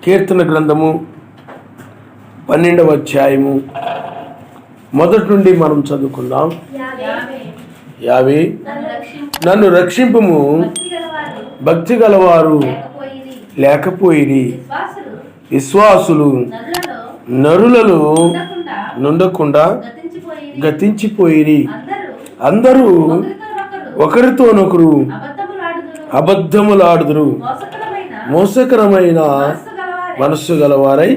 కీర్తన గ్రంథము 12వ అధ్యాయము మొదటి నుండి మనం చదువుకుందాం. యావే నన్ను రక్షింపుము, భక్తి గలవారు లేకపోయిరి, విశ్వాసులు నరులలో నుండకుండా గతించిపోయిరి. అందరూ ఒకరితోనొకరు అబద్ధములాడుదురు, మోసకరమైన మనస్సు గలవారై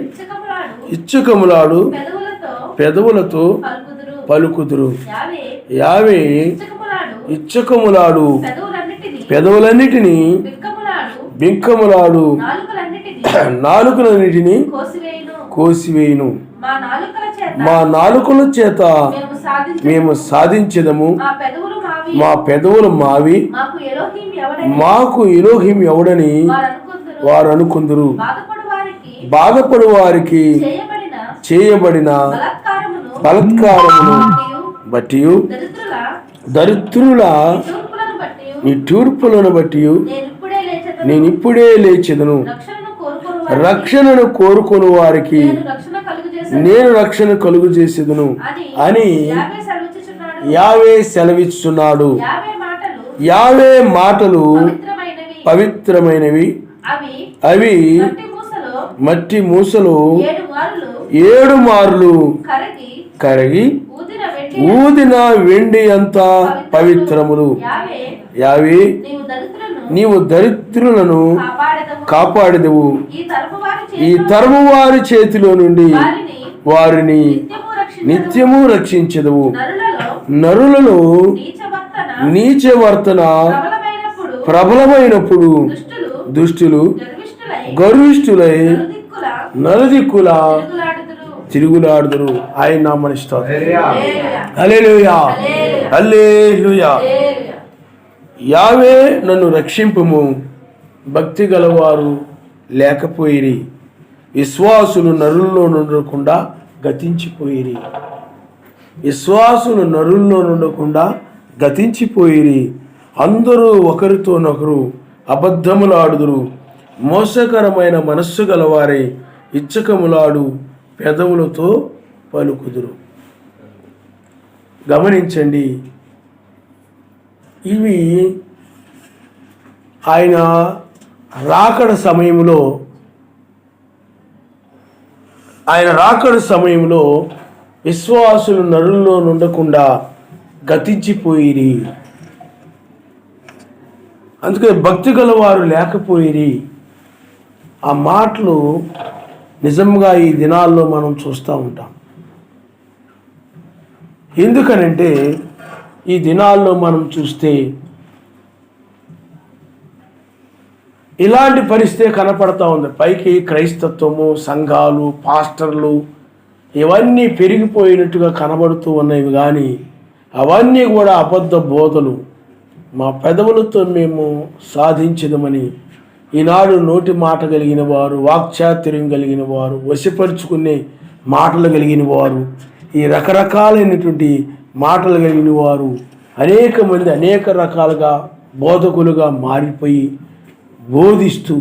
ఇచ్చకములాడు పెదవులతో పలుకుదురు. యావే ఇచ్చకములాడు పెదవులన్నిటినీ, బింకములాడు నాలుకలన్నిటినీ కోసివేయును. మా నాలుకల చేత మేము సాధించదము, మా పెదవులు మావి, మాకు ఎలోహిం ఎవడని వారు అనుకుందురు. బాధపడు వారికి చేయబడిన బలత్కారమును బట్టి, దరిద్రుల నిట్టూర్పులను బట్టి నేను ఇప్పుడే లేచెదను. రక్షణను కోరుకుని వారికి నేను రక్షణ కలుగు చేసేదను అని యావే సెలవిస్తున్నాడు. యావే మాటలు పవిత్రమైనవి, అవి మట్టి మూసలు 7 మార్లు కరిగి ఊదిన వెండి అంత పవిత్రములు. యావే నీవు దరిద్రులను కాపాడెదవు, ఈ తరము వారి చేతిలో నుండి వారిని నిత్యము రక్షించెదవు. నరులలో నీచ వర్తన ప్రబలమైనప్పుడు దుష్టులు గర్విష్ఠులై నలుదిక్కుల తిరుగులాడుదురు. ఆయన నామమున స్తోత్రం. హల్లెలూయా, హల్లెలూయా. యావే నన్ను రక్షింపుము, భక్తి గలవారు లేకపోయిరి, విశ్వాసులు నరుల్లో నుండకుండా గతించిపోయిరి. విశ్వాసులు నరుల్లో నుండకుండా గతించిపోయిరి. అందరూ ఒకరితోనొకరు అబద్ధములాడుదురు, మోసకరమైన మనస్సు గలవారై ఇచ్చకములాడు పెదవులతో పలుకుదురు. గమనించండి, ఇవి ఆయన రాకడ సమయంలో విశ్వాసులు నరుల్లో నుండకుండా గతించిపోయిరి. అందుకే భక్తి గలవారు లేకపోయిరి. ఆ మాటలు నిజంగా ఈ దినాల్లో మనం చూస్తూ ఉంటాం. ఎందుకనంటే ఈ దినాల్లో మనం చూస్తే ఇలాంటి పరిస్థితి కనపడతా ఉంది. పైకి క్రైస్తత్వము, సంఘాలు, పాస్టర్లు ఇవన్నీ పెరిగిపోయినట్టుగా కనబడుతూ ఉన్నవి, కానీ అవన్నీ కూడా అబద్ధ బోధలు. మా పెదవులతో మేము సాధించదమని ఈనాడు నోటి మాట కలిగిన వారు, వాక్చాతుర్యం కలిగిన వారు, వశపరుచుకునే మాటలు కలిగిన వారు, ఈ రకరకాలైనటువంటి మాటలు కలిగిన వారు అనేక మంది అనేక రకాలుగా బోధకులుగా మారిపోయి బోధిస్తూ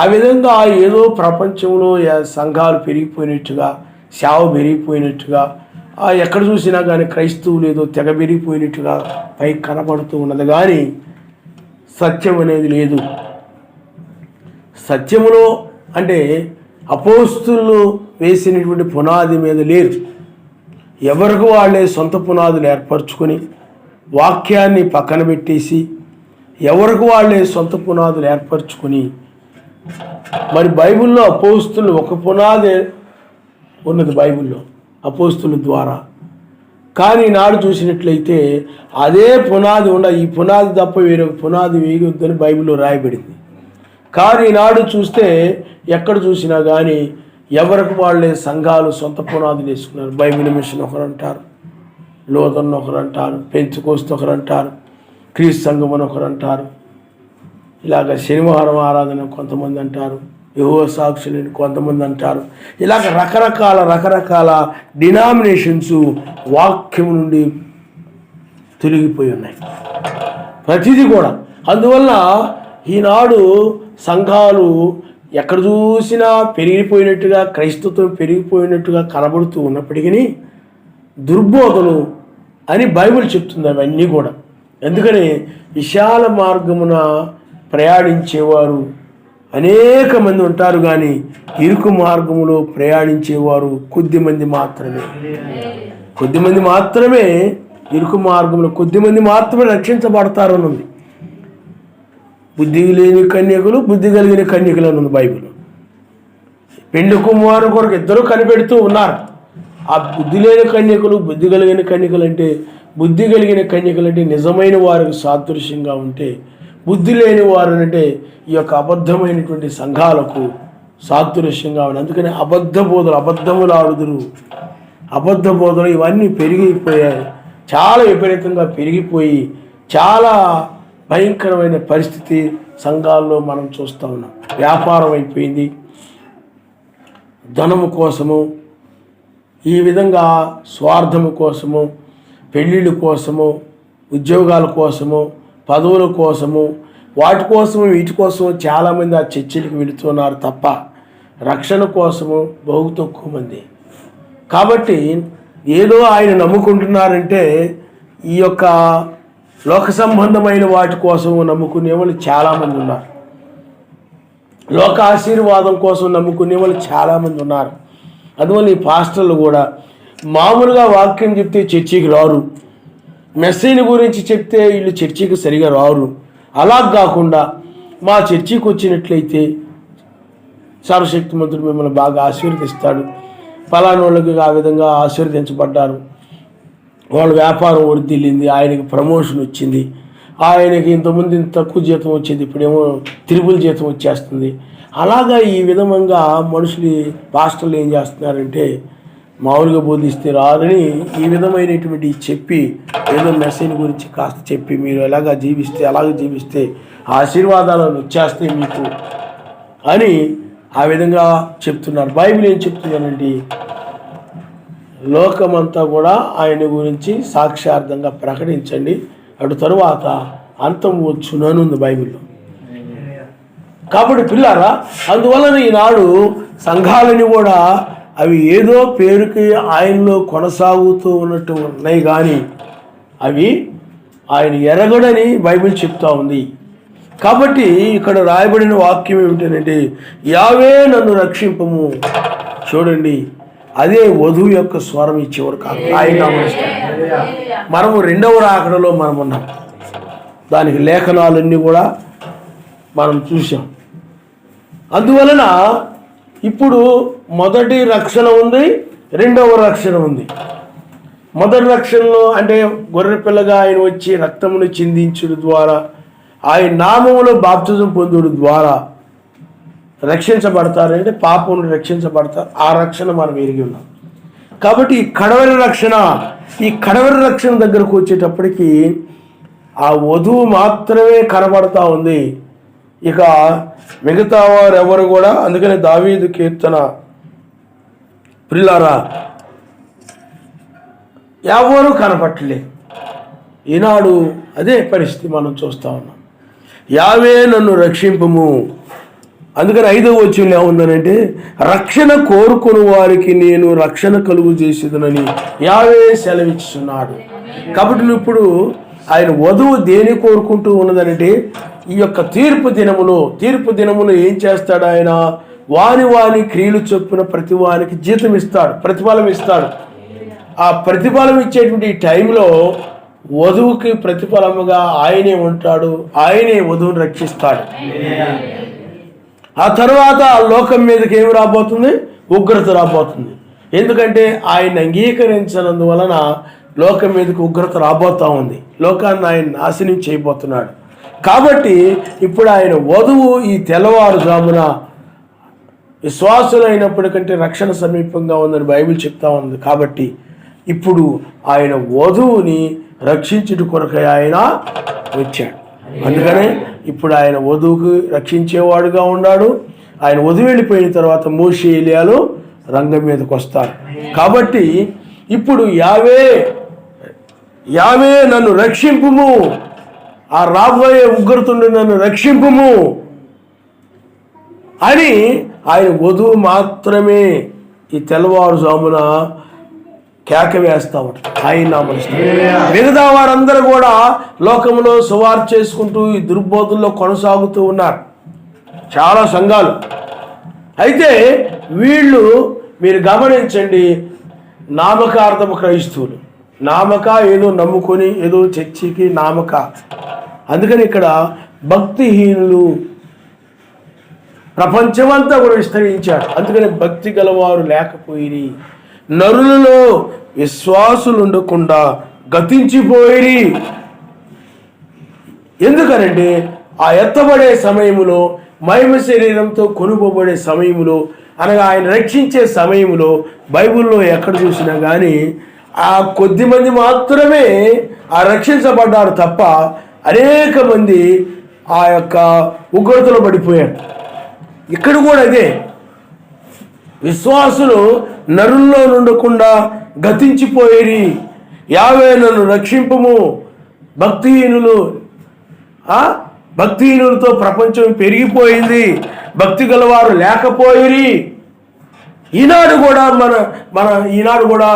ఆ విధంగా ఏదో ప్రపంచంలో సంఘాలు పెరిగిపోయినట్టుగా, సేవ పెరిగిపోయినట్టుగా, ఎక్కడ చూసినా కానీ క్రైస్తవులు ఏదో తెగ పెరిగిపోయినట్టుగా పైకి కనబడుతూ ఉన్నది, కానీ సత్యం అనేది లేదు. సత్యములో అంటే అపోస్తులు వేసినటువంటి పునాది మీద లేరు. ఎవరికి వాళ్ళే సొంత పునాదులు ఏర్పరచుకొని వాక్యాన్ని పక్కన పెట్టేసి ఎవరికి వాళ్ళే సొంత పునాదులు ఏర్పరచుకొని, మరి బైబిల్లో అపోస్తులు ఒక పునాది ఉన్నది బైబిల్లో అపోస్తుల ద్వారా, కానీ నాడు చూసినట్లయితే అదే పునాది ఈ పునాది తప్ప వేరొక పునాది వేయొద్దని బైబిల్లో రాయబడింది. కానీ నాడు చూస్తే ఎక్కడ చూసినా కానీ ఎవరికి వాళ్ళే సంఘాలు సొంత పునాదులు వేసుకున్నారు. బైబిల్ మిషన్ ఒకరు అంటారు, లోదన్ ఒకరు అంటారు, పెంచుకోస్తు ఒకరు అంటారు, క్రీస్తు సంఘం అని ఒకరు అంటారు, ఇలాగ శనివారం ఆరాధన కొంతమంది అంటారు, యెహోవా సాక్షులని కొంతమంది అంటారు. ఇలాగ రకరకాల డినామినేషన్స్ వాక్యం నుండి తొలగిపోయి ఉన్నాయి ప్రతిదీ కూడా. అందువల్ల ఈనాడు సంఘాలు ఎక్కడ చూసినా పెరిగిపోయినట్టుగా, క్రైస్తత్వం పెరిగిపోయినట్టుగా కనబడుతూ ఉన్నప్పటికీ దుర్బోధలు అని బైబిల్ చెప్తుంది అవన్నీ కూడా. ఎందుకని విశాల మార్గమున ప్రయాణించేవారు అనేక మంది ఉంటారు, కానీ ఇరుకు మార్గములో ప్రయాణించేవారు కొద్దిమంది మాత్రమే ఇరుకు మార్గంలో కొద్దిమంది మాత్రమే రక్షించబడతారు అన్నది. బుద్ధి లేని కన్యకులు, బుద్ధి కలిగిన కన్యకులు అన్నది బైబిల్. పెండ్లి కుమారుని కొరకు ఇద్దరు కనిపెడుతూ ఉన్నారు. ఆ బుద్ధి లేని కన్యకులు, బుద్ధి కలిగిన కన్యకులు అంటే, బుద్ధి కలిగిన కన్యకులు అంటే నిజమైన వారికి సాదృశ్యంగా ఉంటే, బుద్ధి లేని వారు అంటే ఈ యొక్క అబద్ధమైనటువంటి సంఘాలకు సాదృశ్యంగా ఉంది. అందుకని అబద్ధ బోధలు ఆడుదురు, అబద్ధ బోధలు ఇవన్నీ పెరిగిపోయాయి. చాలా విపరీతంగా పెరిగిపోయి చాలా భయంకరమైన పరిస్థితి సంఘాల్లో మనం చూస్తూ ఉన్నాం. వ్యాపారం అయిపోయింది. ధనము కోసము, ఈ విధంగా స్వార్థము కోసము, పెళ్ళిళ్ళ కోసము, ఉద్యోగాల కోసము, పదవుల కోసము, వాటి కోసము వీటి కోసము చాలామంది ఆ చర్చిలకు వెళుతున్నారు తప్ప రక్షణ కోసము బహు తక్కువ మంది. కాబట్టి ఏదో ఆయన నమ్ముకుంటున్నారంటే ఈ యొక్క లోక సంబంధమైన వాటి కోసము నమ్ముకునే వాళ్ళు చాలామంది ఉన్నారు. లోక ఆశీర్వాదం కోసం నమ్ముకునే వాళ్ళు చాలామంది ఉన్నారు. అందువల్ల ఈ పాస్టర్లు కూడా మామూలుగా వాక్యం చెప్తే చర్చికి రారు, మెసేజ్ గురించి చెప్తే వీళ్ళు చర్చికి సరిగా రారు. అలా కాకుండా మా చర్చికి వచ్చినట్లయితే సర్వశక్తిమంతుడు మిమ్మల్ని బాగా ఆశీర్వదిస్తాడు, ఫలానా వాళ్ళకి ఆ విధంగా ఆశీర్వదించబడ్డారు, వాళ్ళ వ్యాపారం వృద్ధిల్లింది, ఆయనకి ప్రమోషన్ వచ్చింది, ఆయనకి ఇంతకుముందు ఇంత తక్కువ జీతం వచ్చేది, ఇప్పుడేమో త్రిపుల్ జీతం వచ్చేస్తుంది. అలాగా ఈ విధంగా మనుషులు పాస్టర్లు ఏం చేస్తున్నారంటే మామూలుగా బోధిస్తే రాదని ఈ విధమైనటువంటి చెప్పి ఏదో మెసేజ్ గురించి కాస్త చెప్పి మీరు ఎలాగ జీవిస్తే ఆశీర్వాదాలను వచ్చేస్తాయి మీకు అని ఆ విధంగా చెప్తున్నారు. బైబిల్ ఏం చెప్తుందనండి, లోకమంతా కూడా ఆయన గురించి సాక్ష్యార్థంగా ప్రకటించండి, అటు తరువాత అంతం వచ్చునని ఉంది బైబిల్లో. కాబట్టి పిల్లారా, అందువలన ఈనాడు సంఘాలని కూడా అవి ఏదో పేరుకి ఆయనలో కొనసాగుతూ ఉన్నట్టు ఉన్నాయి, కానీ అవి ఆయన ఎరగడని బైబిల్ చెప్తా ఉంది. కాబట్టి ఇక్కడ రాయబడిన వాక్యం ఏమిటంటే, యావే నన్ను రక్షింపము. చూడండి, అదే వధువు యొక్క స్వరం ఇచ్చేవారు కాదు, ఆయన మనము రెండవ రాకడలో మనం ఉన్నాం. దానికి లేఖనాలన్నీ కూడా మనం చూసాం. అందువలన ఇప్పుడు మొదటి రక్షణ ఉంది, రెండవ రక్షణ ఉంది. మొదటి రక్షణలో అంటే గొర్రెపిల్లగా ఆయన వచ్చి రక్తమును చిందించడం ద్వారా, ఆయన నామములో బాప్తిజం పొందుడు ద్వారా రక్షించబడతారంటే పాపం రక్షించబడతారు. ఆ రక్షణ మనం ఎరిగి ఉన్నాం. కాబట్టి ఈ కడవరి రక్షణ దగ్గరకు వచ్చేటప్పటికి ఆ వధువు మాత్రమే కనబడతా ఉంది, ఇక మిగతా వారు ఎవరు కూడా. అందుకని దావీదు కీర్తన, ప్రియులారా, ఎవరు కనపట్టలేదు. ఈనాడు అదే పరిస్థితి మనం చూస్తూ ఉన్నాం. యావే నన్ను రక్షింపము. అందుకని 5వ వచనంలో ఏముందనంటే, రక్షణ కోరుకుని వారికి నేను రక్షణ కలుగు చేసేదనని యావే సెలవిస్తున్నాడు. కాబట్టి ఇప్పుడు ఆయన వధువు దేని కోరుకుంటూ ఉన్నదనంటే, ఈ యొక్క తీర్పు దినములో ఏం చేస్తాడు ఆయన? వాని క్రియలు చొప్పున ప్రతి వానికి జీతం ఇస్తాడు, ప్రతిఫలం ఇస్తాడు. ఆ ప్రతిఫలం ఇచ్చేటువంటి టైంలో వధువుకి ప్రతిఫలముగా ఆయనే ఉంటాడు, ఆయనే వధువుని రక్షిస్తాడు. ఆ తర్వాత లోకం మీదకి ఏమి రాబోతుంది? ఉగ్రత రాబోతుంది. ఎందుకంటే ఆయన అంగీకరించినందువలన లోకం మీదకి ఉగ్రత రాబోతూ ఉంది. లోకాన్ని ఆయన నాశనం చేయబోతున్నాడు. కాబట్టి ఇప్పుడు ఆయన వధువు ఈ తెల్లవారుజామున విశ్వాసులైనప్పటికంటే రక్షణ సమీపంగా ఉందని బైబిల్ చెప్తా ఉంది. కాబట్టి ఇప్పుడు ఆయన వధువుని రక్షించుట కొరకై ఆయన వచ్చాడు. అందుకనే ఇప్పుడు ఆయన వధువుకు రక్షించేవాడుగా ఉన్నాడు. ఆయన వధువు వెళ్ళిపోయిన తర్వాత మోషే ఎలియాలు రంగం మీదకి వస్తారు. కాబట్టి ఇప్పుడు యావే నన్ను రక్షింపుము, ఆ రాబోయే ఉగ్రతుండి నన్ను రక్షింపుము అని ఆయన వధువు మాత్రమే ఈ తెల్లవారుజామున కేక వేస్తూ ఉంటారు, ఆయన నామనిస్తారు. మిగతా వారందరూ కూడా లోకంలో సువార్త చేసుకుంటూ ఈ దుర్బోధుల్లో కొనసాగుతూ ఉన్నారు, చాలా సంఘాలు. అయితే వీళ్ళు మీరు గమనించండి, నామకార్థము క్రైస్తవులు, నామక ఏదో నమ్ముకొని ఏదో చర్చికి నామక. అందుకని ఇక్కడ భక్తిహీనులు ప్రపంచమంతా కూడా విస్తరించాడు. అందుకని భక్తి గలవారు లేకపోయిరి, నరులలో విశ్వాసులు ఉండకుండా గతించిపోయిరి. ఎందుకనంటే ఆ ఎత్తబడే సమయంలో, మహిమ శరీరంతో కొనుకోబడే సమయంలో, అనగా ఆయన రక్షించే సమయంలో బైబిల్లో ఎక్కడ చూసినా కానీ ఆ కొద్ది మంది మాత్రమే ఆ రక్షించబడ్డారు తప్ప అనేక మంది ఆ యొక్క ఉగ్రతలో పడిపోయారు. ఇక్కడ కూడా అదే, విశ్వాసులు నరుల్లో నుండకుండా గతించిపోయేరి. యావే నన్ను రక్షింపము. భక్తిహీనులతో ప్రపంచం పెరిగిపోయింది, భక్తి గలవారు లేకపోయిరి. ఈనాడు కూడా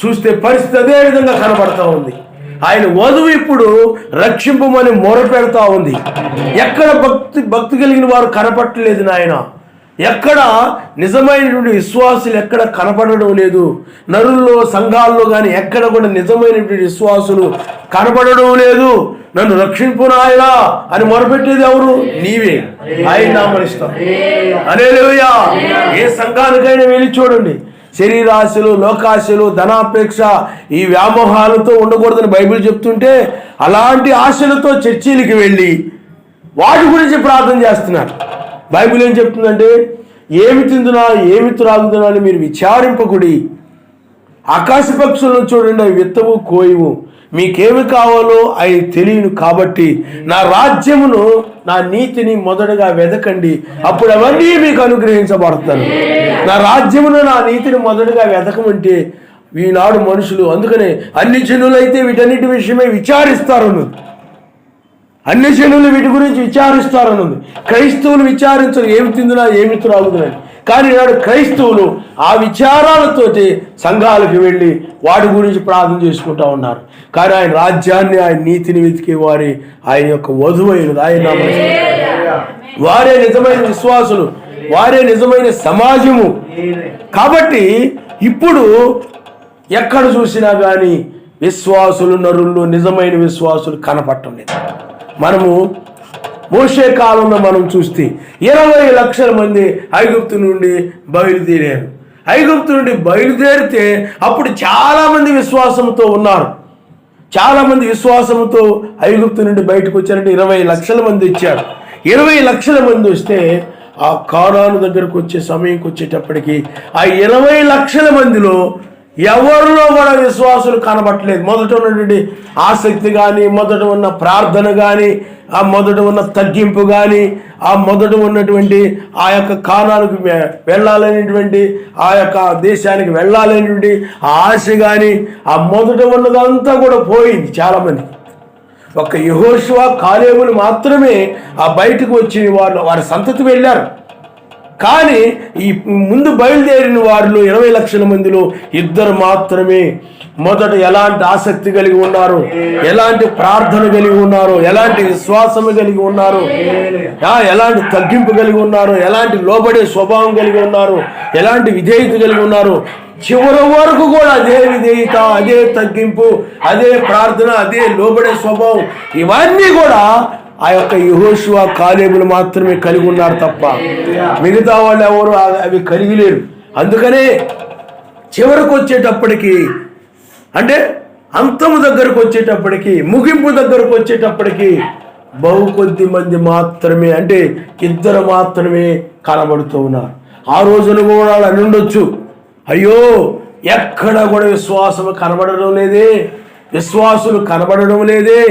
చూస్తే పరిస్థితి అదే విధంగా కనబడతా ఉంది. ఆయన వధువు ఇప్పుడు రక్షింపమని మొరపెడతా ఉంది. ఎక్కడ భక్తి కలిగిన వారు కనపడలేదు నాయన, ఎక్కడ నిజమైనటువంటి విశ్వాసులు ఎక్కడ కనపడడం లేదు. నరుల్లో సంఘాల్లో కానీ ఎక్కడ కూడా నిజమైనటువంటి విశ్వాసులు కనపడడం లేదు. నన్ను రక్షింపు నాయనా అని మొరపెట్టేది ఎవరు? నీవే. ఆయన నామనిస్తాం. హల్లెలూయా. ఏ సంఘానికైనా వెళ్ళి చూడండి, శరీరాశలు, లోకాశలు, ధనాపేక్ష, ఈ వ్యామోహాలతో ఉండకూడదని బైబిల్ చెప్తుంటే అలాంటి ఆశలతో చర్చీలకి వెళ్ళి వాటి గురించి ప్రార్థన చేస్తున్నారు. బైబిల్ ఏం చెప్తుందంటే, ఏమి తిందునా ఏమి త్రాగుతున్నా అని మీరు విచారింపకుడి. ఆకాశ పక్షులను చూడండి, అవి విత్తవు కోయవు, మీకేమి కావాలో అవి తెలియను. కాబట్టి నా రాజ్యమును, నా నీతిని మొదటగా వెదకండి, అప్పుడు అవన్నీ మీకు అనుగ్రహించబడతాను. నా రాజ్యమును, నా నీతిని మొదటగా వెదకమంటే ఈనాడు మనుషులు, అందుకనే అన్ని జనులైతే వీటన్నిటి విషయమై విచారిస్తారన్నది. అన్ని జనులు వీటి గురించి విచారిస్తారన్నది. క్రైస్తవులు విచారించరు ఏమి తిందునా ఏమి త్రాగుతున్నది. కానీ నాడు క్రైస్తవులు ఆ విచారాలతోటి సంఘాలకు వెళ్ళి వాటి గురించి ప్రార్థన చేసుకుంటూ ఉన్నారు. కానీ ఆయన రాజ్యాన్ని, ఆయన నీతిని వెతికే వారి ఆయన యొక్క వధువైనది. ఆయన వారే నిజమైన విశ్వాసులు, వారే నిజమైన సమాజము. కాబట్టి ఇప్పుడు ఎక్కడ చూసినా కానీ విశ్వాసులు, నరుల్లో నిజమైన విశ్వాసులు కనపడటం లేదు. మనము మోషే కాలంలో మనం చూస్తే 20 లక్షల మంది ఐగుప్తు నుండి బయలుదేరారు. ఐగుప్తు నుండి బయలుదేరితే అప్పుడు చాలామంది విశ్వాసంతో ఉన్నారు. చాలామంది విశ్వాసంతో ఐగుప్తు నుండి బయటకు వచ్చారంటే 20 లక్షల మంది వచ్చారు. 20 లక్షల మంది వస్తే ఆ కానాను దగ్గరకు వచ్చే సమయంకి వచ్చేటప్పటికి ఆ 20 లక్షల మందిలో ఎవరిలో కూడా విశ్వాసులు కనబట్టలేదు. మొదట ఉన్నటువంటి ఆసక్తి కానీ, మొదట ఉన్న ప్రార్థన కానీ, ఆ మొదట ఉన్న తగ్గింపు కానీ, ఆ మొదట ఉన్నటువంటి ఆ యొక్క కానాలకు వెళ్ళాలనేటువంటి, ఆ యొక్క దేశానికి వెళ్ళాలనేటువంటి ఆ ఆశ కానీ, ఆ మొదట ఉన్నదంతా కూడా పోయింది చాలామంది. ఒక యెహోషువ, కాలేబులు మాత్రమే ఆ బయటకు వచ్చి వారి సంతతి వెళ్ళారు. కానీ ఈ ముందు బయలుదేరిన వారిలో 20 లక్షల మందిలో 2 మాత్రమే మొదట ఎలాంటి ఆసక్తి కలిగి ఉన్నారు, ఎలాంటి ప్రార్థన కలిగి ఉన్నారు, ఎలాంటి విశ్వాసము కలిగి ఉన్నారు, ఎలాంటి తగ్గింపు కలిగి ఉన్నారు, ఎలాంటి లోబడే స్వభావం కలిగి ఉన్నారు, ఎలాంటి విధేయత కలిగి ఉన్నారు. చివరి వరకు కూడా అదే విధేయత, అదే తగ్గింపు, అదే ప్రార్థన, అదే లోబడే స్వభావం, ఇవన్నీ కూడా ఆ యొక్క యెహోషువ, కాలేబులు మాత్రమే కలిగి ఉన్నారు తప్ప మిగతా వాళ్ళు ఎవరు అవి కలిగి లేరు. అందుకనే చివరికి వచ్చేటప్పటికి, అంటే అంతము దగ్గరకు వచ్చేటప్పటికి, ముగింపు దగ్గరకు వచ్చేటప్పటికి బహు కొద్ది మంది మాత్రమే, అంటే 2 మాత్రమే కనబడుతూ ఉన్నారు. ఆ రోజున కూడా అని ఉండొచ్చు, అయ్యో ఎక్కడ కూడా విశ్వాసము కనబడడం లేదే, విశ్వాసులు కనబడడం లేదే,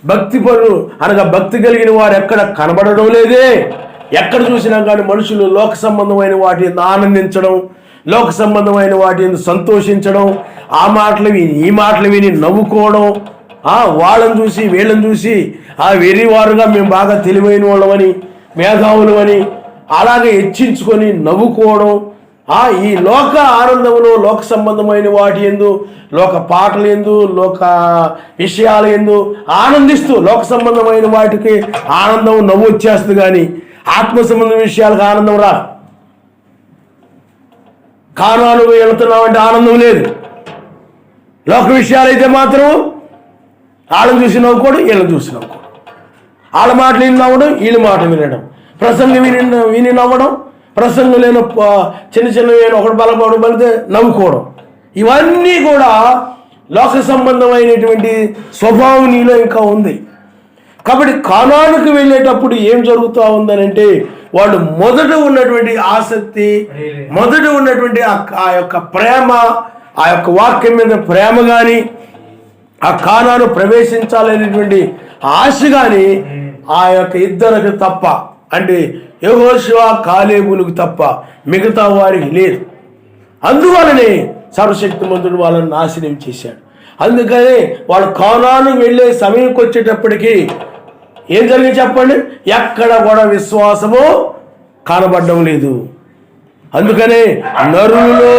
భక్తి పరులు అనగా భక్తి కలిగిన వారు ఎక్కడ కనబడడం లేదే. ఎక్కడ చూసినా కానీ మనుషులు లోక సంబంధమైన వాటిని ఆనందించడం, లోక సంబంధమైన వాటిని సంతోషించడం, ఆ మాటలు విని ఈ మాటలు విని నవ్వుకోవడం, వాళ్ళని చూసి వీళ్ళని చూసి వెర్రివారుగా మేము బాగా తెలివైన వాళ్ళమని, మేధావులు అని అలాగే హెచ్చించుకొని నవ్వుకోవడం, ఈ లోక ఆనందంలో లోక సంబంధమైన వాటి యందు, లోక పాటలు యందు, లోక విషయాల యందు ఆనందిస్తూ లోక సంబంధమైన వాటికి ఆనందం నవ్వు వచ్చేస్తుంది, కానీ ఆత్మ సంబంధ విషయాలకు ఆనందం రా. కానాను వెళుతున్నామంటే ఆనందం లేదు. లోక విషయాలైతే మాత్రం వాళ్ళని చూసి నవ్వుకోవడం, వీళ్ళని చూసి నవ్వుకోవడం, వాళ్ళ మాటలు విని నవ్వడం, వీళ్ళ మాటలు వినడం, ప్రసంగం విని నవ్వడం, ప్రసంగం లేని చిన్న చిన్నవి ఒకటి బలపడడం బలితే నవ్వుకోవడం, ఇవన్నీ కూడా లోక సంబంధమైనటువంటి స్వభావం నీలో ఇంకా ఉంది. కాబట్టి కానానుకు వెళ్ళేటప్పుడు ఏం జరుగుతూ ఉందనంటే, వాళ్ళు మొదట ఉన్నటువంటి ఆసక్తి, మొదట ఉన్నటువంటి ఆ యొక్క ప్రేమ, ఆ యొక్క వాక్యం మీద ప్రేమ కానీ, ఆ కానాను ప్రవేశించాలనేటువంటి ఆశ కానీ ఆ యొక్క ఇద్దరికి తప్ప, అంటే యెహోషువ కాలేబులకు తప్ప మిగతా వారికి లేదు. అందువలనే సర్వశక్తిమంతుడు వాళ్ళని నాశనం చేశాడు. అందుకని వాళ్ళు కానాను వెళ్ళే సమయంకి వచ్చేటప్పటికి ఏం జరిగింది చెప్పండి? ఎక్కడ కూడా విశ్వాసము కనబడడం లేదు. అందుకనే నరులలో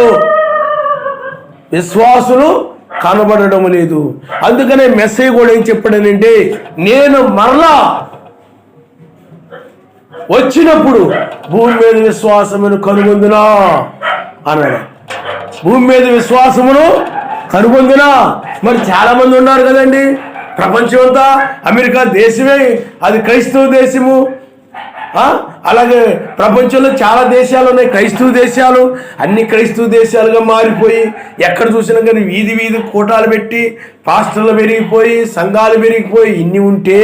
విశ్వాసులు కనబడడం లేదు. అందుకనే మెస్సేజ్ కూడా ఏం చెప్పాడనంటే, నేను మరలా వచ్చినప్పుడు భూమి మీద విశ్వాసమును కనుగొందునా అన్నాడు. భూమి మీద విశ్వాసమును కనుగొందునా. మరి చాలా మంది ఉన్నారు కదండి ప్రపంచం అంతా. అమెరికా దేశమే అది క్రైస్తవ దేశము. అలాగే ప్రపంచంలో చాలా దేశాలు ఉన్నాయి క్రైస్తవ దేశాలు. అన్ని క్రైస్తవ దేశాలుగా మారిపోయి ఎక్కడ చూసినా కానీ వీధి వీధి కూటాలు పెట్టి పాస్టర్లు పెరిగిపోయి సంఘాలు పెరిగిపోయి ఇన్ని ఉంటే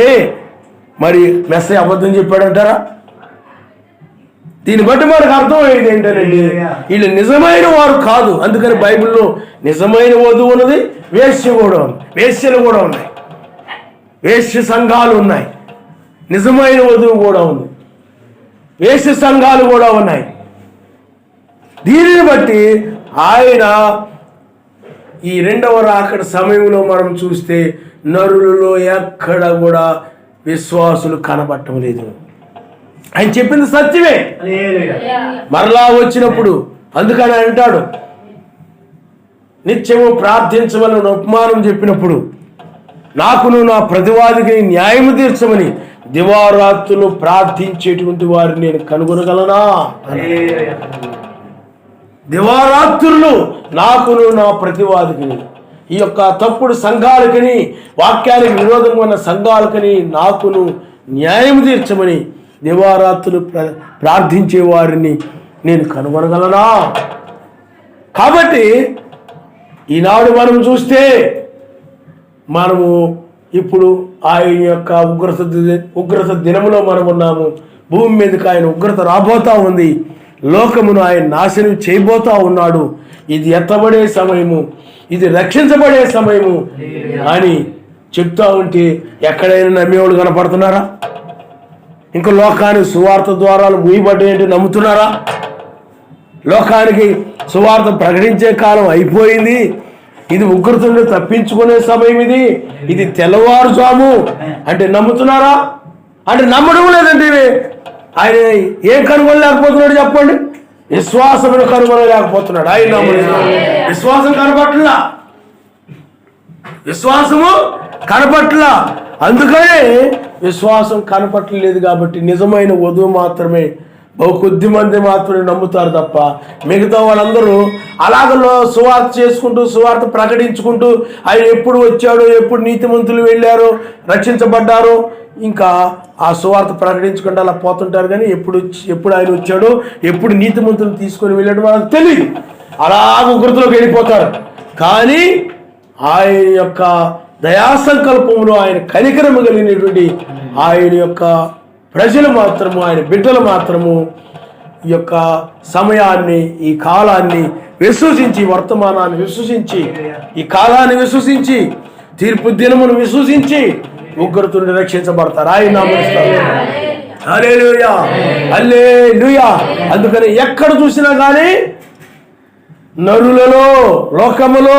మరి మెస్సేజ్ అబద్ధం చెప్పాడంటారా? దీన్ని బట్టి మనకు అర్థమయ్యేది ఏంటంటే, వీళ్ళు నిజమైన వారు కాదు. అందుకని బైబిల్లో నిజమైన వధువు ఉన్నది, వేశ్య కూడా ఉంది, వేశ్యలు కూడా ఉన్నాయి, వేశ్య సంఘాలు ఉన్నాయి, నిజమైన వధువు కూడా ఉంది, వేశ్య సంఘాలు కూడా ఉన్నాయి. దీనిని బట్టి ఆయన ఈ రెండవ రాకడ సమయంలో మనం చూస్తే నరులలో ఎక్కడ కూడా విశ్వాసులు కనబడటం లేదు. ఆయన చెప్పింది సత్యమే. మరలా వచ్చినప్పుడు అందుకని అంటాడు, నిత్యము ప్రార్థించమని ఉపమానం చెప్పినప్పుడు, నాకును నా ప్రతివాదికి న్యాయం తీర్చమని దివారాత్రులు ప్రార్థించేటువంటి వారిని నేను కనుగొనగలనా? దివారాత్రులు నాకును నా ప్రతివాదికి, ఈ యొక్క తప్పుడు సంఘాలకని వాక్యానికి విరోధంగా ఉన్న సంఘాలకని నాకును న్యాయం తీర్చమని దివారాత్రులు ప్రార్థించే వారిని నేను కనుగొనగలనా? కాబట్టి ఈనాడు మనం చూస్తే మనము ఇప్పుడు ఆయన యొక్క ఉగ్రత దినములో మనం ఉన్నాము. భూమి మీదకి ఆయన ఉగ్రత రాబోతా ఉంది. లోకమును ఆయన నాశనం చేయబోతా ఉన్నాడు. ఇది ఎత్తబడే సమయము, ఇది రక్షించబడే సమయము అని చెప్తా ఉంటే ఎక్కడైనా నమ్మేవాళ్ళు కనపడుతున్నారా? ఇంకా లోకానికి సువార్త ద్వారాలు మూయబడ్డాయంటే నమ్ముతున్నారా? లోకానికి సువార్త ప్రకటించే కాలం అయిపోయింది. ఇది ఉగ్రతను తప్పించుకునే సమయం, ఇది తెల్లవారుజాము అంటే నమ్ముతున్నారా? అంటే నమ్మడం లేదండి. ఆయన ఏం కనుగొనలేకపోతున్నాడు చెప్పండి? విశ్వాసమును కనుగొనలేకపోతున్నాడు. ఆయన నమ్మలేదు, విశ్వాసం కనపట్లా, విశ్వాసము కనపట్లా. అందుకనే విశ్వాసం కనపట్టలేదు. కాబట్టి నిజమైన వధువు మాత్రమే, బహు కొద్ది మంది మాత్రమే నమ్ముతారు తప్ప మిగతా వాళ్ళందరూ అలాగలో సువార్త చేసుకుంటూ సువార్త ప్రకటించుకుంటూ ఆయన ఎప్పుడు వచ్చాడో, ఎప్పుడు నీతిమంతులు వెళ్ళారో, రక్షించబడ్డారో, ఇంకా ఆ సువార్త ప్రకటించుకుంటూ అలా పోతుంటారు. కానీ ఎప్పుడు ఆయన వచ్చాడో, ఎప్పుడు నీతిమంతులు తీసుకొని వెళ్ళాడో వాళ్ళకి తెలియదు. అలాగ ఉగ్రతలోకి వెళ్ళిపోతారు. కానీ ఆయన యొక్క దయాసంకల్పంలో, ఆయన కనికరము కలిగినటువంటి ఆయన యొక్క ప్రజలు మాత్రము, ఆయన బిడ్డలు మాత్రము ఈ యొక్క సమయాన్ని, ఈ కాలాన్ని విశ్వసించి, వర్తమానాన్ని విశ్వసించి, ఈ కాలాన్ని విశ్వసించి, తీర్పు దినమును విశ్వసించి ఉగ్రతుని రక్షించబడతారు. ఆయన నామమున హల్లెలూయా, హల్లెలూయా. అందుకని ఎక్కడ చూసినా కానీ నరులలో, లోకములో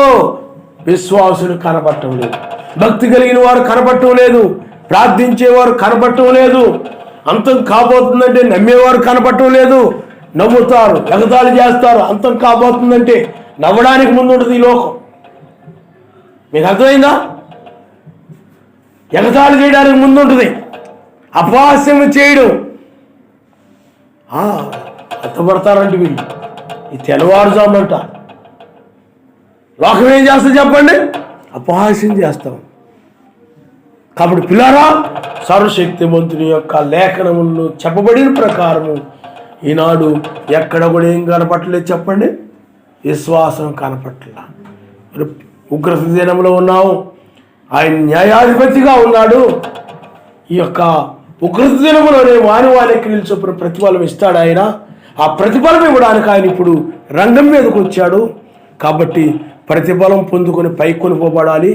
విశ్వాసులు కనపడటం లేదు, భక్తి కలిగిన వారు కనపడటం లేదు, ప్రార్థించేవారు కనపడటం లేదు. అంతం కాబోతుందంటే నమ్మేవారు కనపడటం లేదు, నవ్వుతారు, ఎగతాళి చేస్తారు. అంతం కాబోతుందంటే నవ్వడానికి ముందు ఉంటుంది ఈ లోకం. మీకు అర్థమైందా? ఎగతాళి చేయడానికి ముందు ఉంటుంది, అపహాస్యం చేయడం. అర్థపడతారంటే వీళ్ళు ఈ తెల్లవారుజామంట లోకం ఏం చేస్తుంది చెప్పండి? అపహాస్యం చేస్తాం. కాబట్టి పిల్లారా, సర్వశక్తిమంతుని యొక్క లేఖనములను చెప్పబడిన ప్రకారము ఈనాడు ఎక్కడ కూడా ఏం కనపట్టలేదు చెప్పండి? విశ్వాసం కనపట్ల. ఉగ్రత దినంలో ఉన్నాము, ఆయన న్యాయాధిపతిగా ఉన్నాడు. ఈ యొక్క ఉగ్రత దినములోనే వాని క్రియలు చొప్పున ప్రతిఫలం ఇస్తాడు ఆయన. ఆ ప్రతిఫలం ఇవ్వడానికి ఆయన ఇప్పుడు రంగం మీదకి వచ్చాడు. కాబట్టి ప్రతిఫలం పొందుకొని పైకి కొనుకోబడాలి.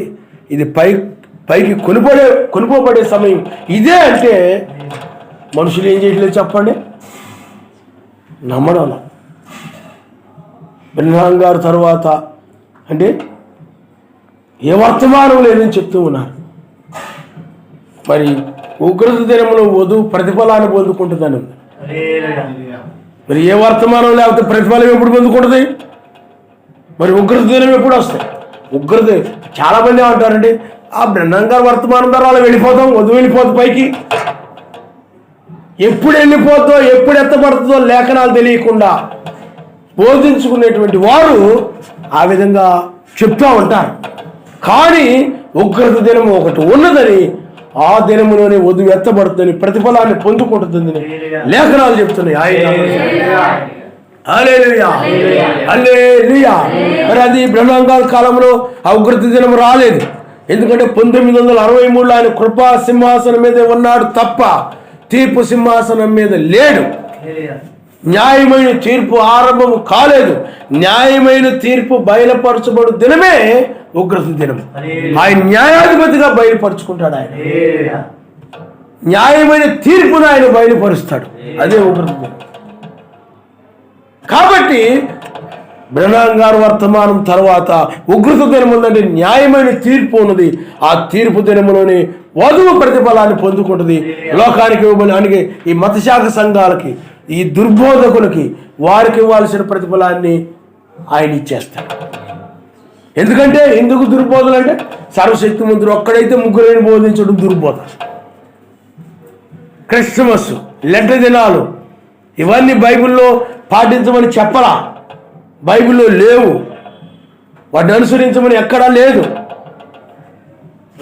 ఇది పైకి కొనుకోబడే సమయం ఇదే అంటే మనుషులు ఏం చేయట్లేదు చెప్పండి? నమ్మడం. బ్రహ్మాం గారు తర్వాత అంటే ఏ వర్తమానం లేదని చెప్తూ ఉన్నారు. మరి ఉగ్రత దినములో వధువు ప్రతిఫలాన్ని పొందుకుంటుందని ఉంది. మరి ఏ వర్తమానం లేకపోతే ప్రతిఫలం ఎప్పుడు పొందుకుంటుంది? మరి ఉగ్రత దినం ఎప్పుడు వస్తాయి? ఉగ్రత చాలామంది ఏమంటారండి, ఆ బ్రహ్మాం గారు వర్తమానం ద్వారా అలా వెళ్ళిపోతాం, వధువు వెళ్ళిపోతుంది పైకి. ఎప్పుడు వెళ్ళిపోతుందో ఎప్పుడు ఎత్తపడుతుందో లేఖనాలు తెలియకుండా బోధించుకునేటువంటి వారు ఆ విధంగా చెప్తూ ఉంటారు. కానీ ఉగ్రత దినము ఒకటి ఉన్నదని, ఆ దినములోనే వధువు ఎత్తబడుతుందని, ప్రతిఫలాన్ని పొందుకుంటుందని లేఖనాలు చెప్తున్నాయి. హల్లెలూయా, హల్లెలూయా. మరి అది బ్రహ్మాం గారి కాలంలో ఆ ఉగ్రత దినం రాలేదు. ఎందుకంటే 1963లో ఆయన కృపా సింహాసనం మీద ఉన్నాడు తప్ప తీర్పు సింహాసనం మీద లేడు. న్యాయమైన తీర్పు ఆరంభము కాలేదు. న్యాయమైన తీర్పు బయలుపరచబడు దినమే ఉగ్రత దినం. ఆయన న్యాయాధిపతిగా బయలుపరుచుకుంటాడు. ఆయన న్యాయమైన తీర్పును ఆయన బయలుపరుస్తాడు. అదే ఉగ్రత దినం. కాబట్టి బ్రహ్మాం గారు వర్తమానం తర్వాత ఉగ్రత దినం ఉందంటే న్యాయమైన తీర్పు ఉన్నది. ఆ తీర్పు దినములోనే వధువు ప్రతిఫలాన్ని పొందుకుంటుంది. లోకానికి ఇవ్వడానికి ఈ మతశాఖ సంఘాలకి, ఈ దుర్బోధకులకి వారికి ఇవ్వాల్సిన ప్రతిఫలాన్ని ఆయన ఇచ్చేస్తాడు. ఎందుకంటే ఎందుకు దుర్బోధలు అంటే సర్వశక్తిమంతుడు ఒక్కడైతే ముగ్గురైన బోధించడం దుర్బోధ. క్రిస్మస్, లెంట దినాలు ఇవన్నీ బైబిల్లో పాటించమని చెప్పలా, బైబిల్లో లేవు. వాటిని అనుసరించమని ఎక్కడా లేదు.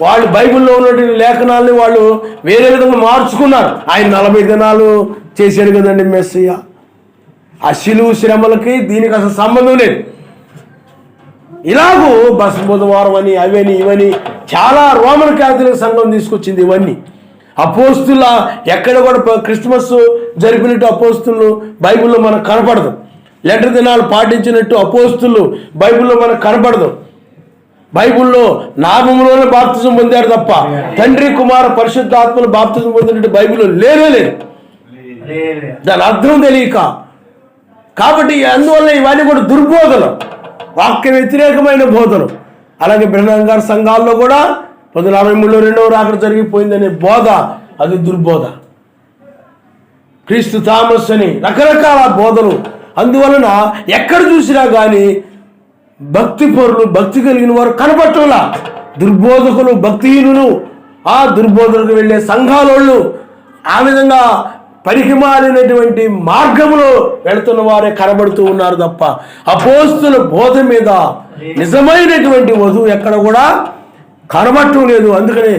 వాళ్ళు బైబిల్లో ఉన్నటువంటి లేఖనాలని వాళ్ళు వేరే విధంగా మార్చుకున్నారు. ఆయన 40 దినాలు చేశాడు కదండి మెస్సయ్య. ఆ శిలువ శ్రమలకి దీనికి అసలు సంబంధం లేదు. ఇలాగూ బస్ బుధవారం అని అవని ఇవని చాలా రోమన్ క్యాథలిక్ సంఘం తీసుకొచ్చింది. ఇవన్నీ అపోస్తుల ఎక్కడ కూడా క్రిస్మస్ జరిపినట్టు అపోస్తులు బైబిల్లో మనకు కనపడదు. లెటర్ దినాలు పాటించినట్టు అపోస్తులు బైబిల్లో మనకు కనపడదు. బైబిల్లో నామములోనే బాప్తిజం పొందారు తప్ప తండ్రి కుమార పరిశుద్ధాత్మలు బాప్తిజం పొందినట్టు బైబిల్లో లేనే లేదు. దాని అర్థం తెలియక. కాబట్టి అందువల్ల ఇవన్నీ కూడా దుర్బోధలు, వాక్య వ్యతిరేకమైన బోధలు. అలాగే బ్రహ్మాం గారి సంఘాల్లో కూడా 1963లో రెండవ రాకడ జరిగిపోయిందనే బోధ, అది దుర్బోధ. క్రీస్తు థామస్ అని రకరకాల బోధలు. అందువలన ఎక్కడ చూసినా కానీ భక్తి పరులు, భక్తి కలిగిన వారు కనపట్టంలా. దుర్బోధకులు, భక్తిహీనులు, ఆ దుర్బోధనకు వెళ్ళే సంఘాలోళ్ళు ఆ విధంగా పరిహిమాలినటువంటి మార్గంలో వెళుతున్న వారే కనబడుతూ ఉన్నారు తప్ప అపోస్తుల బోధ మీద నిజమైనటువంటి వధువు ఎక్కడ కూడా కనబడటం లేదు. అందుకని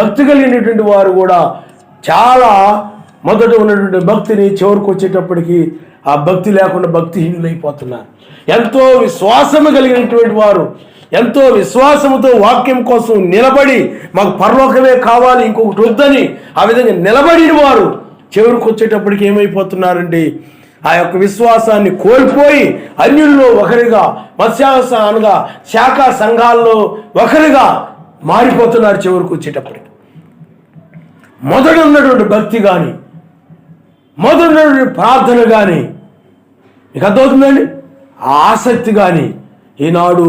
భక్తి కలిగినటువంటి వారు కూడా చాలా మొదట ఉన్నటువంటి భక్తిని చివరికి వచ్చేటప్పటికి ఆ భక్తి లేకుండా భక్తిహీనులైపోతున్నారు. ఎంతో విశ్వాసము కలిగినటువంటి వారు ఎంతో విశ్వాసముతో వాక్యం కోసం నిలబడి మాకు పరలోకమే కావాలి ఇంకొకటి వద్దని ఆ విధంగా నిలబడిన వారు చివరికి వచ్చేటప్పటికి ఏమైపోతున్నారండి, ఆ యొక్క విశ్వాసాన్ని కోల్పోయి అన్యుల్లో ఒకరిగా, మత్స్యాసనగా శాఖా సంఘాల్లో ఒకరిగా మారిపోతున్నారు. చివరికి వచ్చేటప్పటికి మొదట ఉన్నటువంటి భక్తి కానీ, మొదట ఉన్నటువంటి ప్రార్థన కానీ, మీకు అర్థమవుతుందండి, ఆసక్తి కానీ, ఈనాడు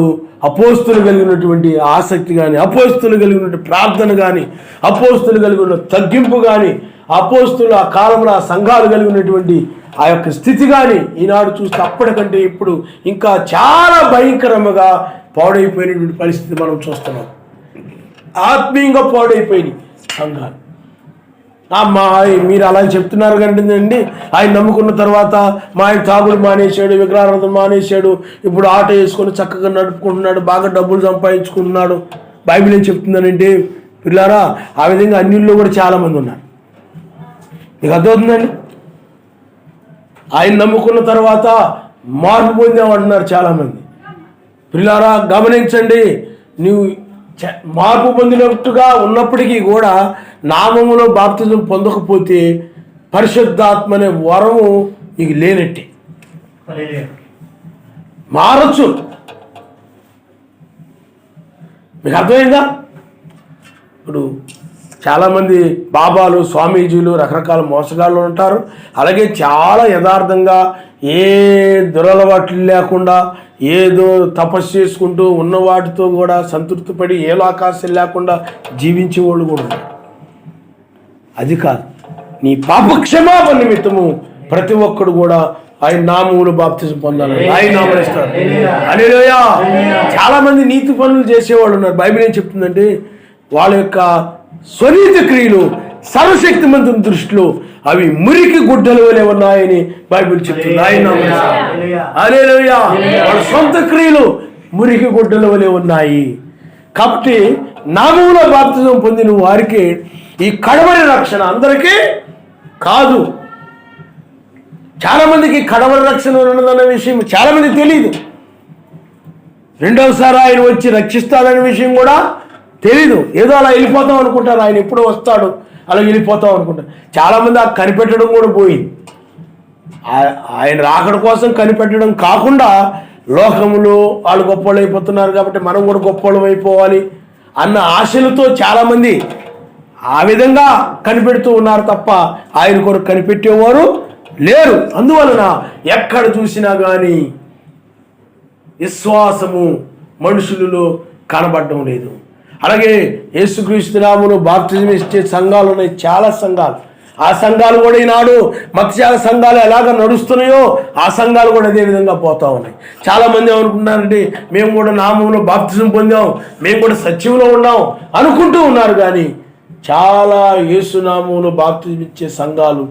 అపోస్తులు కలిగినటువంటి ఆసక్తి కానీ, అపోస్తులు కలిగినటువంటి ప్రార్థన కానీ, అపోస్తులు కలిగిన తగ్గింపు కానీ, అపోస్తులు ఆ కాలంలో ఆ సంఘాలు కలిగి ఉన్నటువంటి ఆ యొక్క స్థితి కానీ ఈనాడు చూస్తే అప్పటికంటే ఇప్పుడు ఇంకా చాలా భయంకరంగా పాడైపోయినటువంటి పరిస్థితి మనం చూస్తున్నాం. ఆత్మీయంగా పాడైపోయినాయి సంఘాలు. మా మీరు అలా చెప్తున్నారు కండి, ఆయన నమ్ముకున్న తర్వాత మా ఆయన తాగుడు మానేశాడు, విగ్రహారాధన మానేశాడు, ఇప్పుడు ఆటో వేసుకొని చక్కగా నడుపుకుంటున్నాడు, బాగా డబ్బులు సంపాదించుకుంటున్నాడు. బైబిల్ ఏం చెప్తుందనంటే పిల్లారా, ఆ విధంగా అన్యుల్లో కూడా చాలామంది ఉన్నారు. మీకు అర్థమవుతుందండి? ఆయన నమ్ముకున్న తర్వాత మార్పు పొందామంటున్నారు చాలామంది. పిల్లారా గమనించండి, నువ్వు మార్పు పొందినట్టుగా ఉన్నప్పటికీ కూడా నామములో బాప్తిజం పొందకపోతే పరిశుద్ధాత్మ అనే వరము నీకు లేనట్టే. మారచ్చు. మీకు అర్థమైందా? ఇప్పుడు చాలామంది బాబాలు, స్వామీజీలు రకరకాల మోసగాళ్ళు ఉంటారు. అలాగే చాలా యథార్థంగా ఏ దురలవాట్లు లేకుండా ఏదో తపస్సు చేసుకుంటూ ఉన్న వాటితో కూడా సంతృప్తి పడి ఏ లోకాశం లేకుండా జీవించే వాళ్ళు కూడా ఉన్నారు. అది కాదు, నీ పాప క్షమాపణ నిమిత్తము ప్రతి ఒక్కడు కూడా ఆయన నామములో బాప్తిజం పొందాలని ఆయన నామములో ఇస్తారు. హల్లెలూయా. చాలా మంది నీతి పనులు చేసేవాళ్ళు ఉన్నారు. బైబిల్ ఏం చెప్తుందంటే వాళ్ళ యొక్క స్వనీతి క్రియలు సర్వశక్తిమంతుని దృష్టిలో అవి మురికి గుడ్డల వలె ఉన్నాయని బైబిల్ చెప్తుంది. ఆయన హల్లెలూయా. వాళ్ళ సొంత క్రియలు మురికి గుడ్డల వలె ఉన్నాయి. కాబట్టి నామములో బాప్తిజం పొందిన వారికి ఈ కడవరి రక్షణ అందరికీ కాదు. చాలామందికి కడవరి రక్షణ ఉన్నదన్న విషయం చాలామందికి తెలియదు. రెండవసారి ఆయన వచ్చి రక్షిస్తాడనే విషయం కూడా తెలీదు. ఏదో అలా వెళ్ళిపోతాం అనుకుంటారు, ఆయన ఎప్పుడో వస్తాడు అలా వెళ్ళిపోతాం అనుకుంటారు. చాలామంది ఆ కనిపెట్టడం కూడా పోయింది. ఆయన రాకడ కోసం కనిపెట్టడం కాకుండా లోకములో వాళ్ళు గొప్పవాళ్ళు అయిపోతున్నారు కాబట్టి మనం కూడా గొప్పవాళ్ళం అయిపోవాలి అన్న ఆశలతో చాలామంది ఆ విధంగా కనిపెడుతూ ఉన్నారు తప్ప ఆయన కొరకు కనిపెట్టేవారు లేరు. అందువలన ఎక్కడ చూసినా కానీ విశ్వాసము మనుషులలో కనబడడం లేదు. అలాగే యేసుక్రీస్తు నామములో బాప్తిజం ఇచ్చే సంఘాలు ఉన్నాయి, చాలా సంఘాలు. ఆ సంఘాలు కూడా ఈనాడు మత్స్యాల సంఘాలు ఎలాగ నడుస్తున్నాయో ఆ సంఘాలు కూడా అదే విధంగా పోతూ ఉన్నాయి. చాలామంది ఏమనుకుంటున్నారంటే మేము కూడా నామములో బాప్తిజం పొందాం, మేము కూడా సత్యంలో ఉన్నాం అనుకుంటూ ఉన్నారు. కానీ చాలా యేసునామములో బాప్తిజం ఇచ్చే సంఘాలు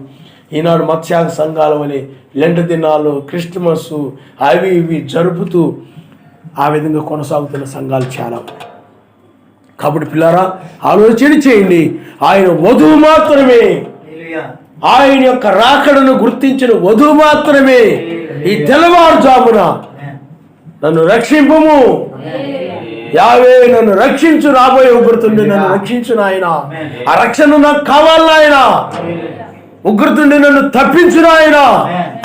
ఈనాడు మత్స్యాల సంఘాల వలె లెంట దినాలు, క్రిస్మస్ అవి ఇవి జరుపుతూ ఆ విధంగా కొనసాగుతున్న సంఘాలు చాలా ఉన్నాయి. కాబట్టి పిల్లారా ఆలోచన చేయండి. ఆయన వధువు మాత్రమే, ఆయన యొక్క రాకడను గుర్తించిన వధువు మాత్రమే ఈ తెల్లవారుజామున నన్ను రక్షింపుము, యావే నన్ను రక్షించు, రాబోయే ఉగ్రతుండి నన్ను రక్షించు నాయన, ఆ రక్షణ నాకు కావాలి నాయన, ఉగ్రతుండి నన్ను తప్పించు నాయన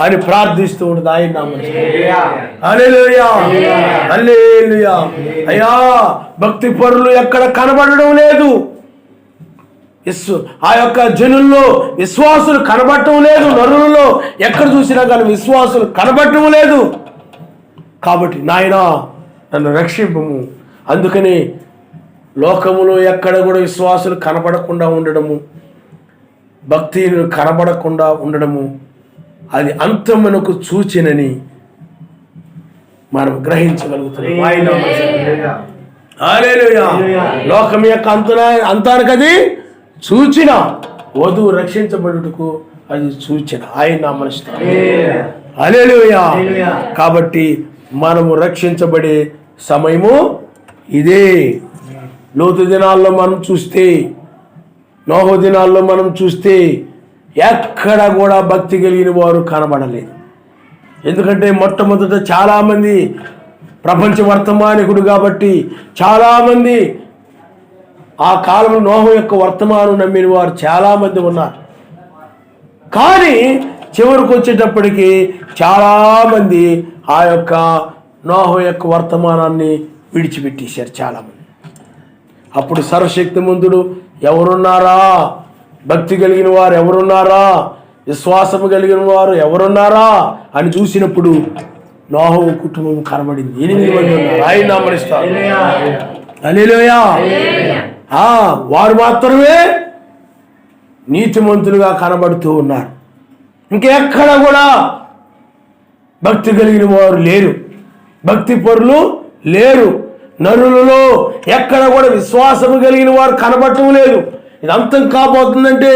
అని ప్రార్థిస్తూ ఉంటుంది. ఆయన నామములో హల్లెలూయా, హల్లెలూయా. అయ్యా భక్తి పరులు ఎక్కడ కనబడడం లేదు. ఆ యొక్క జనుల్లో విశ్వాసులు కనబడటం లేదు. నరులలో ఎక్కడ చూసినా కానీ విశ్వాసులు కనబడటం లేదు. కాబట్టి నాయనా నన్ను రక్షింపము. అందుకని లోకములో ఎక్కడ కూడా విశ్వాసులు కనబడకుండా ఉండడము, భక్తిని కనబడకుండా ఉండడము అది అంతమునకు సూచనని మనం గ్రహించగలుగుతున్నాం. హల్లెలూయా. లోకం యొక్క అంతానికి అది సూచన, వధువు రక్షించబడుటకు అది సూచన. ఆయన నామములో హల్లెలూయా. కాబట్టి మనము రక్షించబడే సమయము ఇదే. లోతు దినాల్లో మనం చూస్తే, నోహు దినాల్లో మనం చూస్తే ఎక్కడ కూడా భక్తి కలిగిన వారు కనబడలేదు. ఎందుకంటే మొట్టమొదట చాలామంది ప్రపంచ వర్తమానికుడు కాబట్టి చాలామంది ఆ కాలంలో నోహు యొక్క వర్తమానం నమ్మిన వారు చాలామంది ఉన్నారు. కానీ చివరికి వచ్చేటప్పటికి చాలామంది ఆ యొక్క నోహు యొక్క వర్తమానాన్ని విడిచిపెట్టేశారు చాలామంది. అప్పుడు సర్వశక్తిమంతుడు ఎవరున్నారా, భక్తి కలిగిన వారు ఎవరున్నారా, విశ్వాసము కలిగిన వారు ఎవరున్నారా అని చూసినప్పుడు నోహు కుటుంబం కనబడింది. 8 మంది ఉన్నారు. ఆయన నామములో హల్లెలూయా. వారు మాత్రమే నీతిమంతులుగా కనబడుతూ ఉన్నారు. ఇంకెక్కడ కూడా భక్తి కలిగిన వారు లేరు, భక్తి పరులు లేరు. నరులలో ఎక్కడ కూడా విశ్వాసము కలిగిన వారు కనబడటం లేదు. ఇది అంతం కాబోతుందంటే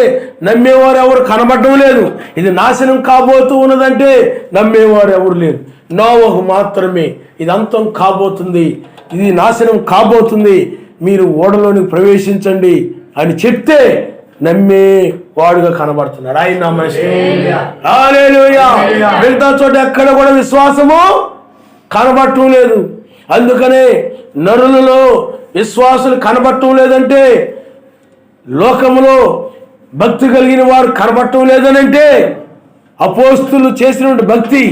నమ్మేవారు ఎవరు కనబడటం లేదు. ఇది నాశనం కాబోతూ ఉన్నదంటే నమ్మేవారు ఎవరు లేరు. నోవహు మాత్రమే ఇది అంతం కాబోతుంది, ఇది నాశనం కాబోతుంది, మీరు ఓడలోనికి ప్రవేశించండి అని చెప్తే నమ్మే వాడుగా కనబడుతున్నాడు. ఆయన మిగతా చోట ఎక్కడ కూడా విశ్వాసము కనబడటం లేదు. అందుకనే నరులలో విశ్వాసులు కనబడటం లేదంటే, లోకములో భక్తి కలిగిన వారు కనబడటం లేదనంటే, అపోస్తులు చేసినటువంటి భక్తి,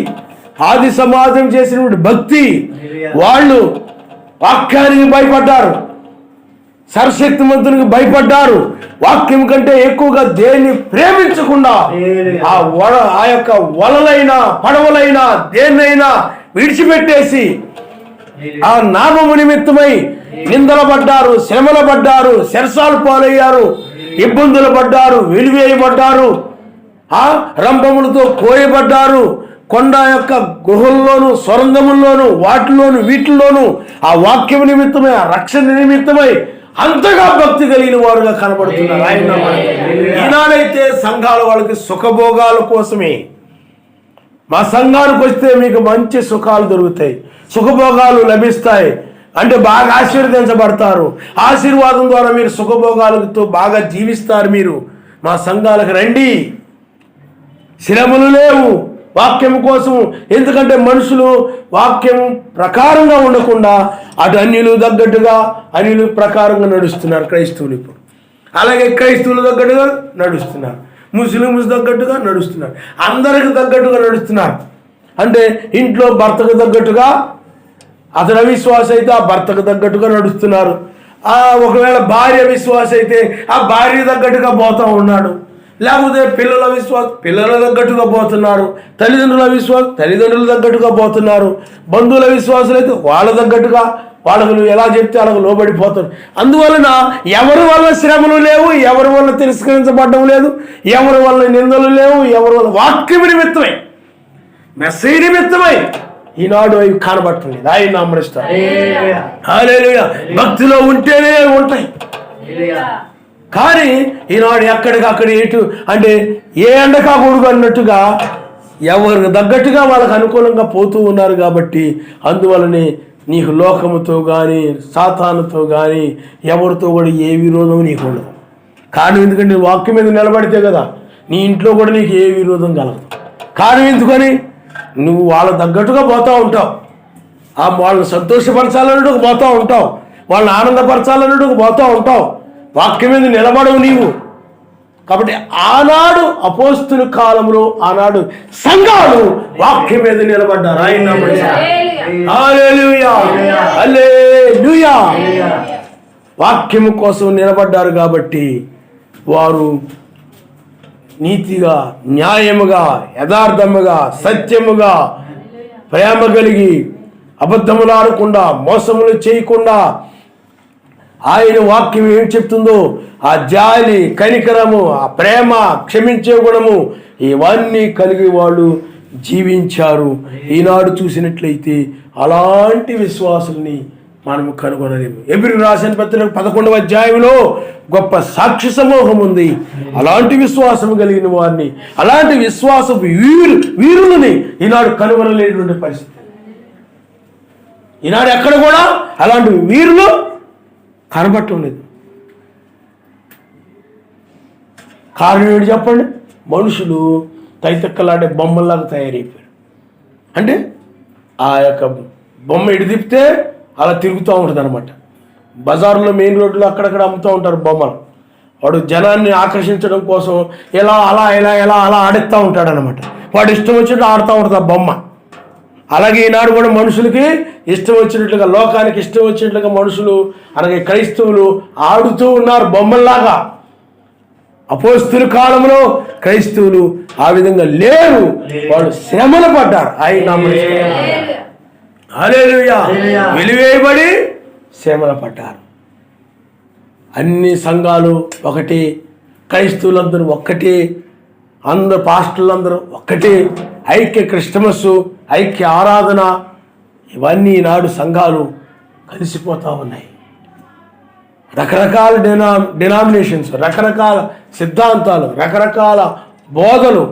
ఆది సమాజం చేసినటువంటి భక్తి, వాళ్ళు వాక్యానికి భయపడ్డారు, సర్వశక్తిమంతునికి భయపడ్డారు. వాక్యం కంటే ఎక్కువగా దేన్ని ప్రేమించకుండా ఆ యొక్క వలలైనా పడవలైనా దేన్నైనా విడిచిపెట్టేసి ఆ నామము నిమిత్తమై నిందల పడ్డారు, శ్రమల పడ్డారు, శరసాలు పాలయ్యారు, ఇబ్బందులు పడ్డారు, వెలివేయబడ్డారు, ఆ రంపములతో కోయబడ్డారు. కొండ యొక్క గుహల్లోను సొరంగముల్లోను వాటిలోను వీటిల్లోనూ ఆ వాక్యం నిమిత్తమై ఆ రక్షణ నిమిత్తమై అంతగా భక్తి కలిగిన వారుగా కనబడుతున్నారు. ఆయన ఈనాడైతే సంఘాల వాళ్ళకి సుఖభోగాల కోసమే, మా సంఘానికి వస్తే మీకు మంచి సుఖాలు దొరుకుతాయి, సుఖభోగాలు లభిస్తాయి అంటే బాగా ఆశీర్వదించబడతారు, ఆశీర్వాదం ద్వారా మీరు సుఖభోగాలతో బాగా జీవిస్తారు. మీరు మా సంఘాలకు రండి, శ్రమలు లేవు వాక్యం కోసం. ఎందుకంటే మనుషులు వాక్యం ప్రకారంగా ఉండకుండా అటు అన్యులు తగ్గట్టుగా అన్యులు ప్రకారంగా నడుస్తున్నారు క్రైస్తవులు. ఇప్పుడు అలాగే క్రైస్తవులు తగ్గట్టుగా నడుస్తున్నారు, ముస్లింస్ తగ్గట్టుగా నడుస్తున్నారు, అందరికి తగ్గట్టుగా నడుస్తున్నారు. అంటే ఇంట్లో భర్తకు తగ్గట్టుగా, అతను అవిశ్వాస అయితే ఆ భర్తకు తగ్గట్టుగా నడుస్తున్నారు. ఒకవేళ భార్య విశ్వాస అయితే ఆ భార్య తగ్గట్టుగా పోతూ ఉన్నాడు. లేకపోతే పిల్లల విశ్వాసం పిల్లల తగ్గట్టుగా పోతున్నారు, తల్లిదండ్రుల విశ్వాసం తల్లిదండ్రుల తగ్గట్టుగా పోతున్నారు, బంధువుల విశ్వాసాలు అయితే వాళ్ళ తగ్గట్టుగా వాళ్ళకు ఎలా చెప్తే వాళ్ళకు లోబడిపోతారు. అందువలన ఎవరి వల్ల శ్రమలు లేవు, ఎవరి వల్ల తిరస్కరించబడడం లేదు, ఎవరి వల్ల నిందలు లేవు, ఎవరి వల్ల వాక్యం నిమిత్తమై మెస్సేజ్ నిమిత్తమై ఈనాడు అవి కనబడుతుంది. ఆయన నమ్మరిస్తారు. హల్లెలూయా. భక్తిలో ఉంటేనే ఉంటాయి. కానీ ఈనాడు ఎక్కడికక్కడ ఎటు అంటే ఏ ఎండకా కొడుకు అన్నట్టుగా ఎవరికి తగ్గట్టుగా వాళ్ళకు అనుకూలంగా పోతూ ఉన్నారు. కాబట్టి అందువలనే నీకు లోకముతో కానీ సాతానుతో కానీ ఎవరితో కూడా ఏ విరోధం నీకు ఉండదు. కారణం ఎందుకంటే వాక్యం మీద నిలబడితే కదా నీ ఇంట్లో కూడా నీకు ఏ విరోధం కలగదు. కారణం ఎందుకని నువ్వు వాళ్ళ తగ్గట్టుగా పోతూ ఉంటావు, వాళ్ళని సంతోషపరచాలన్నట్టుకు పోతూ ఉంటావు, వాళ్ళని ఆనందపరచాలన్నట్టుకు పోతూ ఉంటావు, వాక్యం మీద నిలబడవు నీవు. కాబట్టి ఆనాడు అపోస్తుల కాలంలో ఆనాడు సంఘాలు వాక్యం మీద నిలబడ్డారు. ఆయన హల్లెలూయా హల్లెలూయా. వాక్యము కోసం నిలబడ్డారు కాబట్టి వారు నీతిగా, న్యాయముగా, యథార్థముగా, సత్యముగా, ప్రేమ కలిగి, అబద్ధములు ఆడకుండా, మోసములు చేయకుండా, ఆయన వాక్యం ఏం చెప్తుందో ఆ జాలి, కనికరము, ఆ ప్రేమ, క్షమించే గుణము ఇవన్నీ కలిగి వాళ్ళు జీవించారు. ఈనాడు చూసినట్లయితే అలాంటి విశ్వాసుల్ని మనము కనుగొనలేము. ఎబ్రీయులకు రాసిన పత్రిక 11వ అధ్యాయంలో గొప్ప సాక్షి సమూహం ఉంది. అలాంటి విశ్వాసం కలిగిన వారిని, అలాంటి విశ్వాసపు వీరులని ఈనాడు కనుగొనలేనటువంటి పరిస్థితి. ఈనాడు ఎక్కడ కూడా అలాంటి వీరులు కనబడటం లేదు. కారణం ఏంటి చెప్పండి? మనుషులు తైతక్కలాడే బొమ్మల్లాగా తయారైపోయారు. అంటే ఆ యొక్క బొమ్మ ఎటు తిప్పితే అలా తిరుగుతూ ఉంటుంది అనమాట. బజార్లో మెయిన్ రోడ్లో అక్కడక్కడ అమ్ముతూ ఉంటారు బొమ్మలు. వాడు జనాన్ని ఆకర్షించడం కోసం ఎలా అలా ఎలా ఎలా అలా ఆడిస్తూ ఉంటాడు అనమాట. వాడు ఇష్టం వచ్చినట్టు ఆడుతూ ఉంటుంది ఆ బొమ్మ. అలాగే ఈనాడు కూడా మనుషులకి ఇష్టం వచ్చినట్లుగా, లోకానికి ఇష్టం వచ్చినట్లుగా మనుషులు అలాగే క్రైస్తవులు ఆడుతూ ఉన్నారు బొమ్మల్లాగా. అపోస్తుల కాలంలో క్రైస్తవులు ఆ విధంగా లేరు, వాళ్ళు శ్రమలు పడ్డారు. ఆయన హల్లెలూయా. వెలివేయబడి శ్రమలు పడ్డారు. అన్ని సంఘాలు ఒకటి, క్రైస్తవులందరూ ఒక్కటే, అందరు పాస్టర్లందరూ ఒక్కటే, ఐక్య క్రిస్టమస్, ఐక్య ఆరాధన, ఇవన్నీ ఈనాడు సంఘాలు కలిసిపోతూ ఉన్నాయి. రకరకాల డినామినేషన్స్, రకరకాల సిద్ధాంతాలు, రకరకాల బోధలు,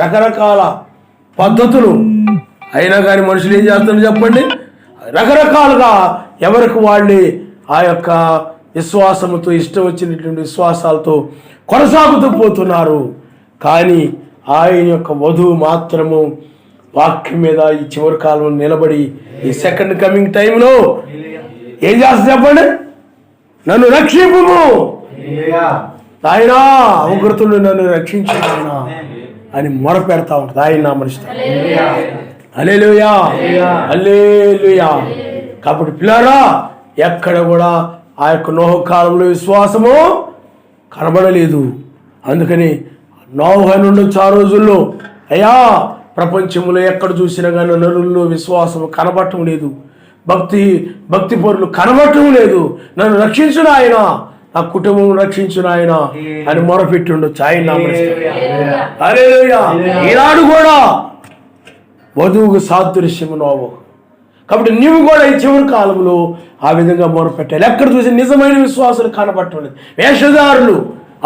రకరకాల పద్ధతులు, అయినా కానీ మనుషులు ఏం చేస్తున్నారు చెప్పండి? రకరకాలుగా ఎవరికి వాళ్ళే ఆ యొక్క విశ్వాసంతో, ఇష్టం వచ్చినటువంటి విశ్వాసాలతో కొనసాగుతూ పోతున్నారు. కానీ ఆయన యొక్క వధువు మాత్రము వాక్యం మీద ఈ చివరి కాలంలో నిలబడి ఈ సెకండ్ కమింగ్ టైంలో ఏం చేస్తుంది చెప్పండి? నన్ను రక్షింపుము నాయనా, అవకృతుడు నన్ను రక్షించు నాయనా అని మొర పెడతా ఉంటుంది. ఆయన నామనిస్తాడు. హల్లెలూయా, హల్లెలూయా. కాబట్టి పిల్లారా, ఎక్కడ కూడా ఆ యొక్క నోహు కాలంలో విశ్వాసము కనబడలేదు. అందుకని నోహు అని ఉండొచ్చు ఆ రోజుల్లో, అయ్యా ప్రపంచంలో ఎక్కడ చూసినా కానీ నరుల్లో విశ్వాసం కనబడటం లేదు, భక్తి పరులు కనబడటం లేదు. నన్ను రక్షించును ఆయన, నా కుటుంబం రక్షించును ఆయన అని మొరపెట్టి ఉండొచ్చు. ఆయన హల్లెలూయా. ఈనాడు కూడా వధువుకు సాదృశ్యము నోహు. కాబట్టి నీవు కూడా ఈ చివరి కాలంలో ఆ విధంగా మొరపెట్టాలి. ఎక్కడ చూసి నిజమైన విశ్వాసాలు కనబడటం లేదు. వేషధారులు,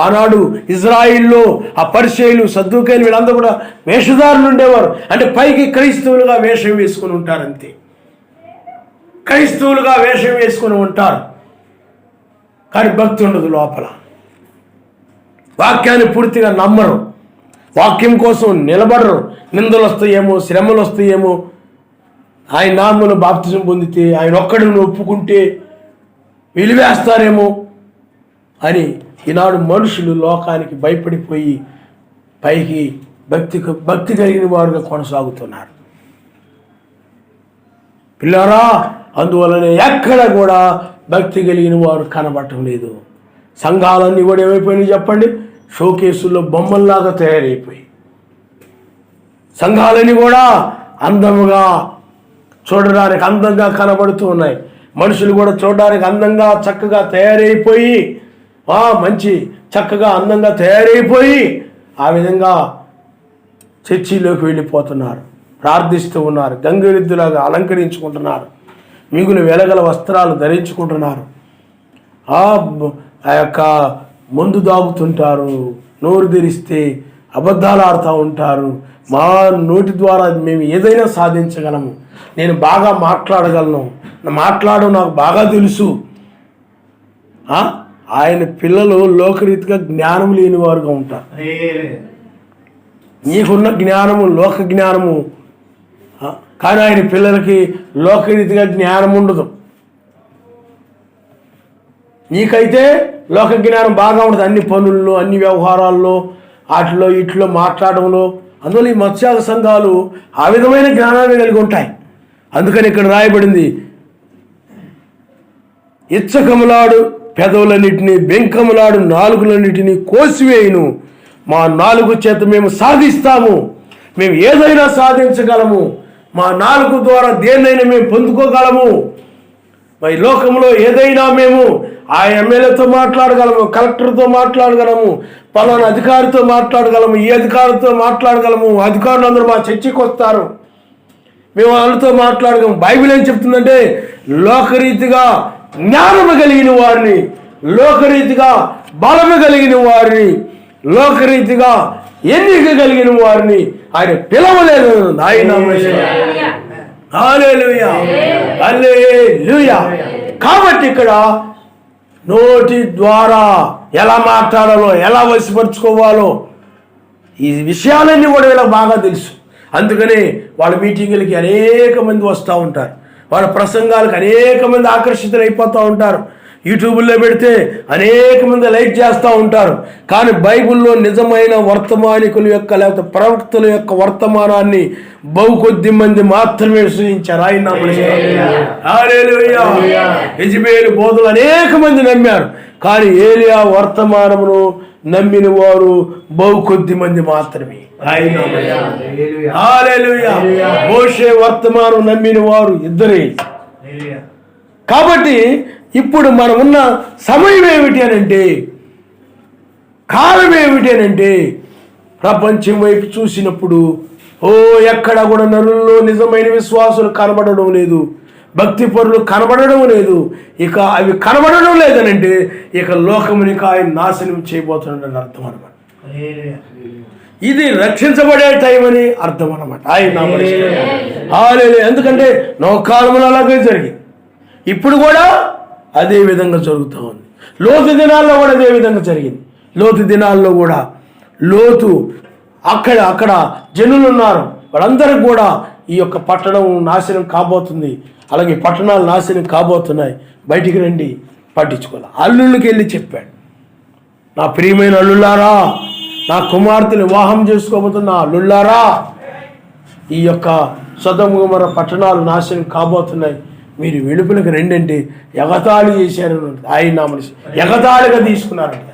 ఆనాడు ఇజ్రాయిల్లో ఆ పరిసయ్యులు, సద్దూకయ్యులు వీళ్ళందరూ కూడా వేషధారులు ఉండేవారు. అంటే పైకి క్రైస్తవులుగా వేషం వేసుకుని ఉంటారు, అంతే. క్రైస్తవులుగా వేషం వేసుకుని ఉంటారు, కానీ భక్తి ఉండదు లోపల. వాక్యాన్ని పూర్తిగా నమ్మరు, వాక్యం కోసం నిలబడరు. నిందలు వస్తాయేమో, శ్రమలు వస్తాయేమో, ఆయన నామమున బాప్తిజం పొందితే, ఆయన ఒక్కడిని ఒప్పుకుంటే వెలివేస్తారేమో అని ఈనాడు మనుషులు లోకానికి భయపడిపోయి పైకి భక్తి కలిగిన వారుగా కొనసాగుతున్నారు. పిల్లారా, అందువలనే ఎక్కడ కూడా భక్తి కలిగిన వారు కనబడటం లేదు. సంఘాలన్నీ కూడా ఏమైపోయినాయి చెప్పండి? షోకేసుల్లో బొమ్మల్లాగా తయారైపోయి, సంఘాలన్నీ కూడా అందముగా చూడడానికి అందంగా కనబడుతూ ఉన్నాయి. మనుషులు కూడా చూడడానికి అందంగా చక్కగా తయారైపోయి, మంచి చక్కగా అందంగా తయారైపోయి ఆ విధంగా చర్చిలోకి వెళ్ళిపోతున్నారు, ప్రార్థిస్తూ ఉన్నారు, గంగిరెద్దులాగా అలంకరించుకుంటున్నారు, మిగులు వెలగల వస్త్రాలు ధరించుకుంటున్నారు, ఆ యొక్క మందు దాగుతుంటారు, నోరు తెరిస్తే అబద్ధాలు ఆడుతూ ఉంటారు. మా నోటి ద్వారా మేము ఏదైనా సాధించగలము, నేను బాగా మాట్లాడగలను, మాట్లాడడం నాకు బాగా తెలుసు. ఆయన పిల్లలు లోకరీతిగా జ్ఞానం లేని వారుగా ఉంటారు. నీకున్న జ్ఞానము లోక జ్ఞానము, కానీ ఆయన పిల్లలకి లోకరీతిగా జ్ఞానం ఉండదు. నీకైతే లోక జ్ఞానం బాగా ఉంటుంది, అన్ని పనుల్లో, అన్ని వ్యవహారాల్లో, వాటిలో ఇట్లో మాట్లాడడంలో. అందువల్ల ఈ మత్స్యాగ సంఘాలు ఆ విధమైన జ్ఞానాన్ని కలిగి ఉంటాయి. అందుకని ఇక్కడ రాయబడింది, ఇచ్చకములాడు పెదవులన్నిటినీ, బెంకములాడు నాలుగులన్నిటినీ కోసివేయును. మా నాలుగు చేత మేము సాధిస్తాము, మేము ఏదైనా సాధించగలము, మా నాలుగు ద్వారా దేన్నైనా మేము పొందుకోగలము. మరి లోకంలో ఏదైనా మేము ఆ ఎమ్మెల్యేతో మాట్లాడగలము, కలెక్టర్తో మాట్లాడగలము, పలానా అధికారితో మాట్లాడగలము, ఈ అధికారితో మాట్లాడగలము. అధికారులు అందరూ మా చర్చికి వస్తారు, మేము వాళ్ళతో మాట్లాడగలము. బైబిల్ ఏం చెప్తుందంటే, లోకరీతిగా జ్ఞానము కలిగిన వారిని, లోకరీతిగా బలము కలిగిన వారిని, లోకరీతిగా ఎన్నిక కలిగిన వారిని ఆయన పిలవలేదు. ఆయన హల్లెలూయా, హల్లెలూయా. కాబట్టి ఇక్కడ నోటి ద్వారా ఎలా మాట్లాడాలో, ఎలా వశపరుచుకోవాలో, ఈ విషయాలన్నీ కూడా వీళ్ళకి బాగా తెలుసు. అందుకనే వాళ్ళ మీటింగులకి అనేక మంది వస్తూ ఉంటారు, వాళ్ళ ప్రసంగాలకు అనేక మంది ఆకర్షితులు అయిపోతూ ఉంటారు. యూట్యూబ్లో పెడితే అనేక మంది లైక్ చేస్తూ ఉంటారు. కానీ బైబిల్లో నిజమైన వర్తమానికుల యొక్క లేకపోతే ప్రవక్తల యొక్క వర్తమానాన్ని బహు కొద్ది మంది మాత్రమే సూచించారు. ఆయన హల్లెలూయా. యెజబెలు బోధలు అనేక మంది నమ్మారు, కానీ ఏలియా వర్తమానమును నమ్మిన వారు బహు కొద్ది మంది మాత్రమే. హల్లెలూయా. మోషే వర్తమానం నమ్మిన వారు ఇద్దరే. కాబట్టి ఇప్పుడు మనం ఉన్న సమయం ఏమిటి అని అంటే, కారణం ఏమిటనంటే ప్రపంచం వైపు చూసినప్పుడు ఎక్కడ కూడా నరుల్లో నిజమైన విశ్వాసులు కనబడడం లేదు, భక్తి పరులు కనబడడం లేదు. ఇక అవి కనబడడం లేదనంటే ఇక లోకమునికి ఆయన నాశనం చేయబోతున్నాడని అర్థం అనమాట. ఇది రక్షించబడే టైం అని అర్థం అనమాట. ఆయన ఎందుకంటే నోకాలములు అలాగే జరిగింది, ఇప్పుడు కూడా అదే విధంగా జరుగుతూ ఉంది. లోతు దినాల్లో కూడా అదే విధంగా జరిగింది. లోతు దినాల్లో కూడా లోతు అక్కడ జనులు ఉన్నారు, వాళ్ళందరికీ కూడా ఈ యొక్క పట్టణం నాశనం కాబోతుంది, అలాగే పట్టణాలు నాశనం కాబోతున్నాయి, బయటికి రండి. పట్టించుకోవాలి. అల్లుళ్ళకి వెళ్ళి చెప్పాడు, నా ప్రియమైన అల్లుళ్ళారా, నా కుమార్తెలు వివాహం చేసుకోబోతున్న అల్లుళ్ళారా, ఈ యొక్క సొదొమ గొమొర్రా పట్టణాలు నాశనం కాబోతున్నాయి, మీరు వెలుపలికి రండి అంటే ఎగతాళి చేశారు. ఆయన నా మనిషి ఎగతాళిగా తీసుకున్నారంట.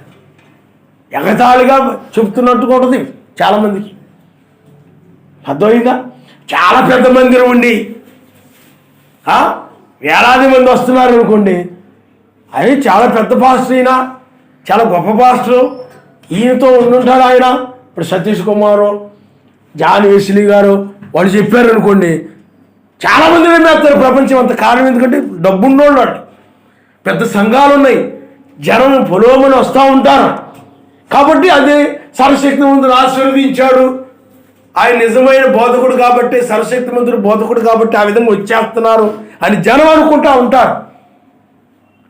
ఎగతాళిగా చెప్తున్నట్టుగా ఉంటుంది చాలామందికి. అర్థమైందా? చాలా పెద్ద మందిరం ఉండి వేలాది మంది వస్తున్నారు అనుకోండి, అది చాలా పెద్ద పాస్టర్, అయినా చాలా గొప్ప పాస్టరు, ఈయనతో ఉండుంటాడు ఆయన. ఇప్పుడు సతీష్ కుమారు, జాన్ వెస్లీ గారు వాళ్ళు చెప్పారు అనుకోండి, చాలామంది నమ్మేస్తారు ప్రపంచం అంత. కారణం ఎందుకంటే డబ్బున్నోళ్ళు, పెద్ద సంఘాలు ఉన్నాయి, జనం పొలోమని వస్తూ ఉంటారు. కాబట్టి అదే సర్వశక్తిమంతుడు ఆశీర్వదించాడు, ఆయన నిజమైన బోధకుడు కాబట్టి, సర్వశక్తిమంతుడు బోధకుడు కాబట్టి ఆ విధంగా వచ్చేస్తున్నారు అని జనం అనుకుంటూ ఉంటారు.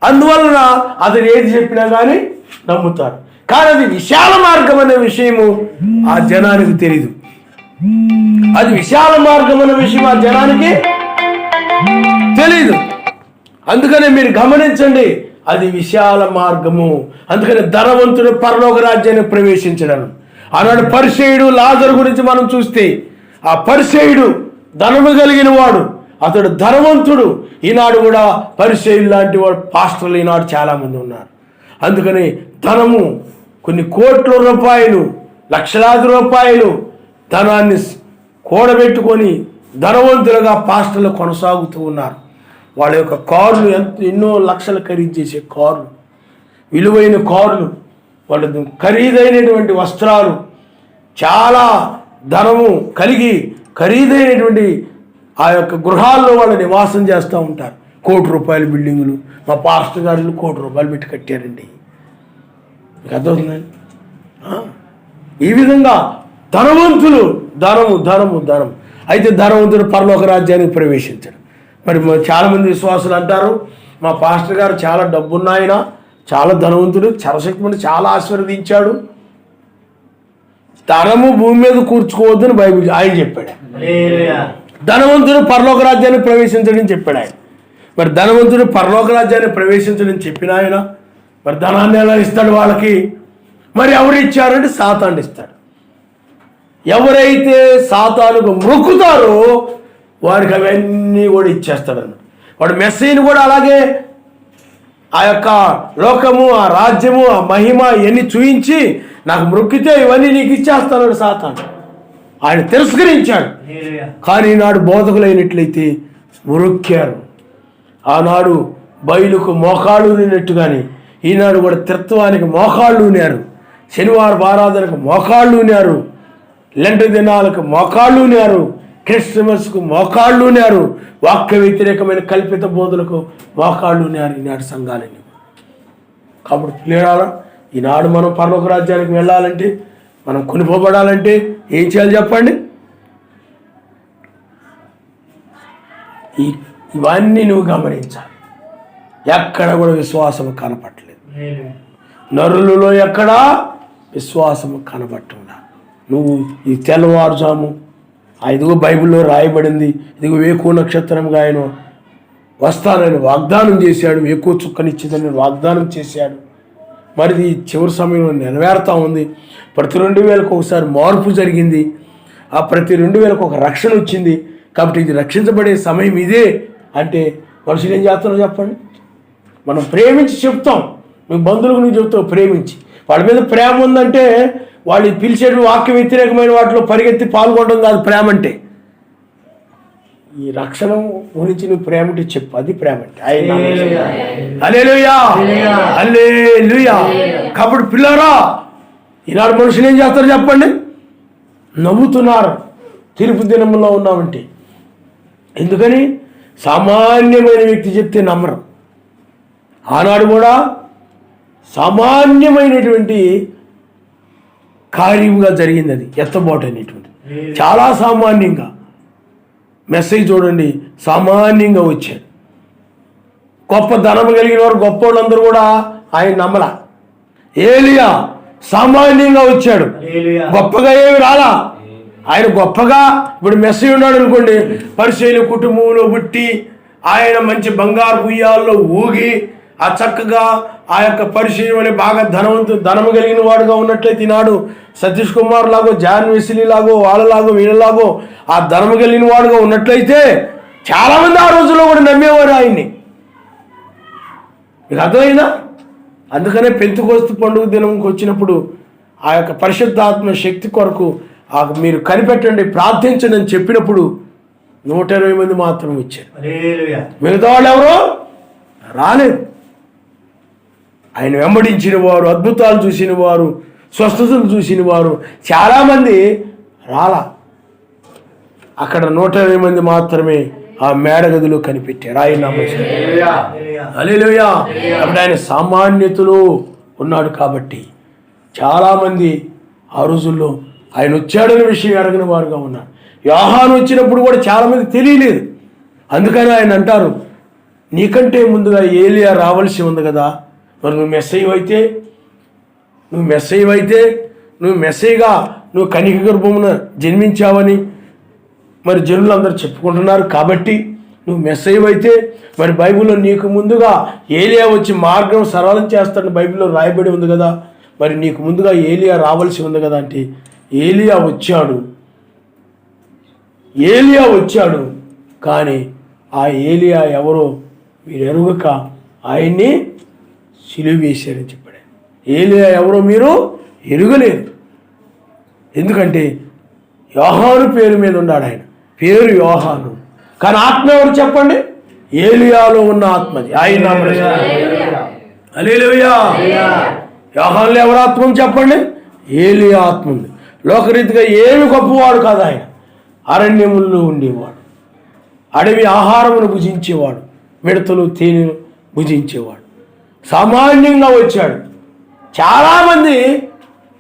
అందువలన అతను ఏది చెప్పినా కానీ నమ్ముతారు. కానీ అది విశాల మార్గం అనే విషయము ఆ జనానికి తెలీదు. అది విశాల మార్గం అనే విషయం ఆ జనానికి తెలీదు. అందుకనే మీరు గమనించండి, అది విశాల మార్గము. అందుకని ధనవంతుడు పరలోక రాజ్యాన్ని ప్రవేశించడం. ఆనాడు పరిసయ్యుడు లాజరు గురించి మనం చూస్తే, ఆ పరిసయ్యుడు ధనము కలిగిన వాడు, అతడు ధనవంతుడు. ఈనాడు కూడా పరిసయ్యులు లాంటి వాడు పాస్టర్లు ఈనాడు చాలామంది ఉన్నారు. అందుకని ధనము, కొన్ని కోట్ల రూపాయలు, లక్షలాది రూపాయలు ధనాన్ని కూడబెట్టుకొని ధనవంతులుగా పాస్టర్లు కొనసాగుతూ ఉన్నారు. వాళ్ళ యొక్క కార్లు ఎన్నో లక్షలు ఖరీదు చేసే కార్లు, విలువైన కార్లు, వాళ్ళ ఖరీదైనటువంటి వస్త్రాలు, చాలా ధనము కలిగి ఖరీదైనటువంటి ఆ యొక్క గృహాల్లో వాళ్ళు నివాసం చేస్తూ ఉంటారు. ₹1,00,00,000 బిల్డింగులు మా పాస్టర్ గారు ₹1,00,00,000 పెట్టి కట్టారండి. మీకు అర్థమవుతుందండి? ఈ విధంగా ధనవంతులు, ధనము ధనము ధనం. అయితే ధనవంతుడు పరలోక రాజ్యానికి ప్రవేశించడు. మరి చాలామంది విశ్వాసులు అంటారు, మా పాస్టర్ గారు చాలా డబ్బున్నాయన, చాలా ధనవంతుడు, సర్వశక్తిమంతుడు, చాలా ఆశీర్వదించాడు, ధనము భూమి మీద కూర్చుకోవద్దని బైబిల్ ఆయన చెప్పాడు. ధనవంతుడు పరలోక రాజ్యాన్ని ప్రవేశించడని చెప్పాడు ఆయన. మరి ధనవంతుడు పరలోక రాజ్యాన్ని ప్రవేశించడని చెప్పిన ఆయన మరి ధనాన్ని ఎలా ఇస్తాడు వాళ్ళకి? మరి ఎవరు ఇచ్చారంటే సాతాను ఇస్తాడు. ఎవరైతే సాతానుకు మొక్కుతారో వారికి అవన్నీ కూడా ఇచ్చేస్తాడు అన్నమాట. వాడు మెస్సీని కూడా అలాగే ఆ యొక్క లోకము, ఆ రాజ్యము, ఆ మహిమ ఇవన్నీ చూయించి నాకు మొక్కితే ఇవన్నీ నీకు ఇచ్చేస్తాడు సాతాను. ఆయన తిరస్కరించాడు. కానీ ఈనాడు బోధకులైనట్లయితే మొక్కారు. ఆనాడు బయలుకు మోకాళ్ళు ఊనినట్టుగానే ఈనాడు కూడా త్రిత్వానికి మోకాళ్ళు ఊనారు, శనివారం ఆరాధనకు మోకాళ్ళు ఊనారు, లెంట దినాలకు మోకాళ్ళు ఊనారు, క్రిస్మస్కు మోకాళ్ళు ఊనారు, వాక్య వ్యతిరేకమైన కల్పిత బోధలకు మోకాళ్ళు ఊనారు ఈనాడు సంఘాలని. కాబట్టి పిల్లలారా, ఈనాడు మనం పరలోక రాజ్యానికి వెళ్ళాలంటే, మనం కొనిపోబడాలంటే ఏం చేయాలి చెప్పండి? ఇవన్నీ నువ్వు గమనించాలి. ఎక్కడ కూడా విశ్వాసము కనపట్టలేదు. నరులలో ఎక్కడా విశ్వాసము కనబట్టున్నా. నువ్వు ఈ తెల్లవారుజాము ఇదిగో బైబిల్లో రాయబడింది, ఇదిగో వేకువ నక్షత్రంగా ఆయన వస్తానని వాగ్దానం చేశాడు, వేకువ చుక్కనిచ్చిందని వాగ్దానం చేశాడు. మరి ఈ చివరి సమయంలో నెరవేరుతూ ఉంది. ప్రతి 2000కు ఒకసారి మార్పు జరిగింది. ఆ ప్రతి 2000కు ఒక రక్షణ వచ్చింది. కాబట్టి ఇది రక్షించబడే సమయం ఇదే అంటే మనుషులు ఏం చేస్తున్నారో చెప్పండి? మనం ప్రేమించి చెప్తాం, నువ్వు బంధువులకు నువ్వు చెప్తావు ప్రేమించి. వాళ్ళ మీద ప్రేమ ఉందంటే వాళ్ళు పిలిచే వాక్య వ్యతిరేకమైన వాటిలో పరిగెత్తి పాల్గొనడం కాదు ప్రేమ అంటే. ఈ రక్షణ గురించి నువ్వు ప్రేమ అంటే చెప్పు, అది ప్రేమ అంటే. హల్లెలూయా, హల్లెలూయా. కాబట్టి పిల్లరా, ఈనాడు మనుషులు ఏం చేస్తారు చెప్పండి? నవ్వుతున్నారు తీర్పు దినంలో ఉన్నామంటే. ఎందుకని? సామాన్యమైన వ్యక్తి చెప్తే నమ్మరు. ఆనాడు కూడా సామాన్యమైనటువంటి కార్యంగా జరిగింది అది, ఎత్తబాటు అనేటువంటి. చాలా సామాన్యంగా మెసేజ్ చూడండి, సామాన్యంగా వచ్చాడు. గొప్ప ధనం కలిగిన వారు గొప్ప వాళ్ళందరూ కూడా ఆయన నమ్మలా. ఏలియా సామాన్యంగా వచ్చాడు, గొప్పగా ఏమి రాలా. ఆయన గొప్పగా ఇప్పుడు మెస్సీ ఉన్నాడు అనుకోండి, పరిచయుల కుటుంబంలో పుట్టి ఆయన మంచి బంగారు ఉయ్యాల్లో ఊగి ఆ చక్కగా ఆ యొక్క పరిచయం వల్ల బాగా ధనము కలిగిన వాడుగా ఉన్నట్లయితే ఈనాడు సతీష్ కుమార్ లాగో, జాన్ వెస్లీ లాగో, వాళ్ళలాగో వీళ్ళలాగో ఆ ధనము కలిగిన వాడుగా ఉన్నట్లయితే చాలామంది ఆ రోజుల్లో కూడా నమ్మేవారు ఆయన్ని. మీకు అర్థమైందా? అందుకనే పెంతెకోస్తు పండుగ దినంకి వచ్చినప్పుడు ఆ యొక్క పరిశుద్ధాత్మ శక్తి కొరకు మీరు కనిపెట్టండి, ప్రార్థించండి అని చెప్పినప్పుడు 120 మంది మాత్రమే వచ్చారు. మిగతా వాళ్ళు ఎవరో రాలేదు. ఆయన వెంబడించిన వారు, అద్భుతాలు చూసిన వారు, స్వస్థతలు చూసిన వారు చాలామంది రాలా. అక్కడ 120 మంది మాత్రమే ఆ మేడగదిలో కనిపెట్టారు. ఆయన హల్లెలూయా. అప్పుడు ఆయన సామాన్యతలో ఉన్నాడు కాబట్టి చాలామంది ఆ రోజుల్లో ఆయన వచ్చాడనే విషయం ఎరగని వారుగా ఉన్నారు. యోహాను వచ్చినప్పుడు కూడా చాలామంది తెలియలేదు. అందుకని ఆయన అంటారు, నీకంటే ముందుగా ఏలియా రావాల్సి ఉంది కదా, మరి నువ్వు మెస్సయ్యగా నువ్వు కన్యక గర్భమున జన్మించావని మరి జనులందరూ చెప్పుకుంటున్నారు. కాబట్టి నువ్వు మెస్సయ్యవైతే మరి బైబిల్లో నీకు ముందుగా ఏలియా వచ్చి మార్గం సరళం చేస్తాడని బైబిల్లో రాయబడి ఉంది కదా, మరి నీకు ముందుగా ఏలియా రావాల్సి ఉంది కదా అంటే ఏలియా వచ్చాడు. కానీ ఆ ఏలియా ఎవరో మీరు ఎరుగక ఆయన్ని సిలువ వేశారని చెప్పాడు. ఏలియా ఎవరో మీరు ఎరుగలేదు. ఎందుకంటే యోహాను పేరు మీద ఉన్నాడు. ఆయన పేరు యోహాను, కానీ ఆత్మ ఎవరు చెప్పండి? ఏలియాలో ఉన్న ఆత్మది. ఆయన హల్లెలూయా. యోహానులో ఎవరు ఆత్మ చెప్పండి? ఏలియా ఆత్మ ఉంది. లోకరీతిగా ఏమి గొప్పవాడు కాదు. ఆయన అరణ్యముల్లో ఉండేవాడు, అడవి ఆహారమును భుజించేవాడు, మిడతలు తేనెను భుజించేవాడు. సామాన్యంగా వచ్చాడు, చాలామంది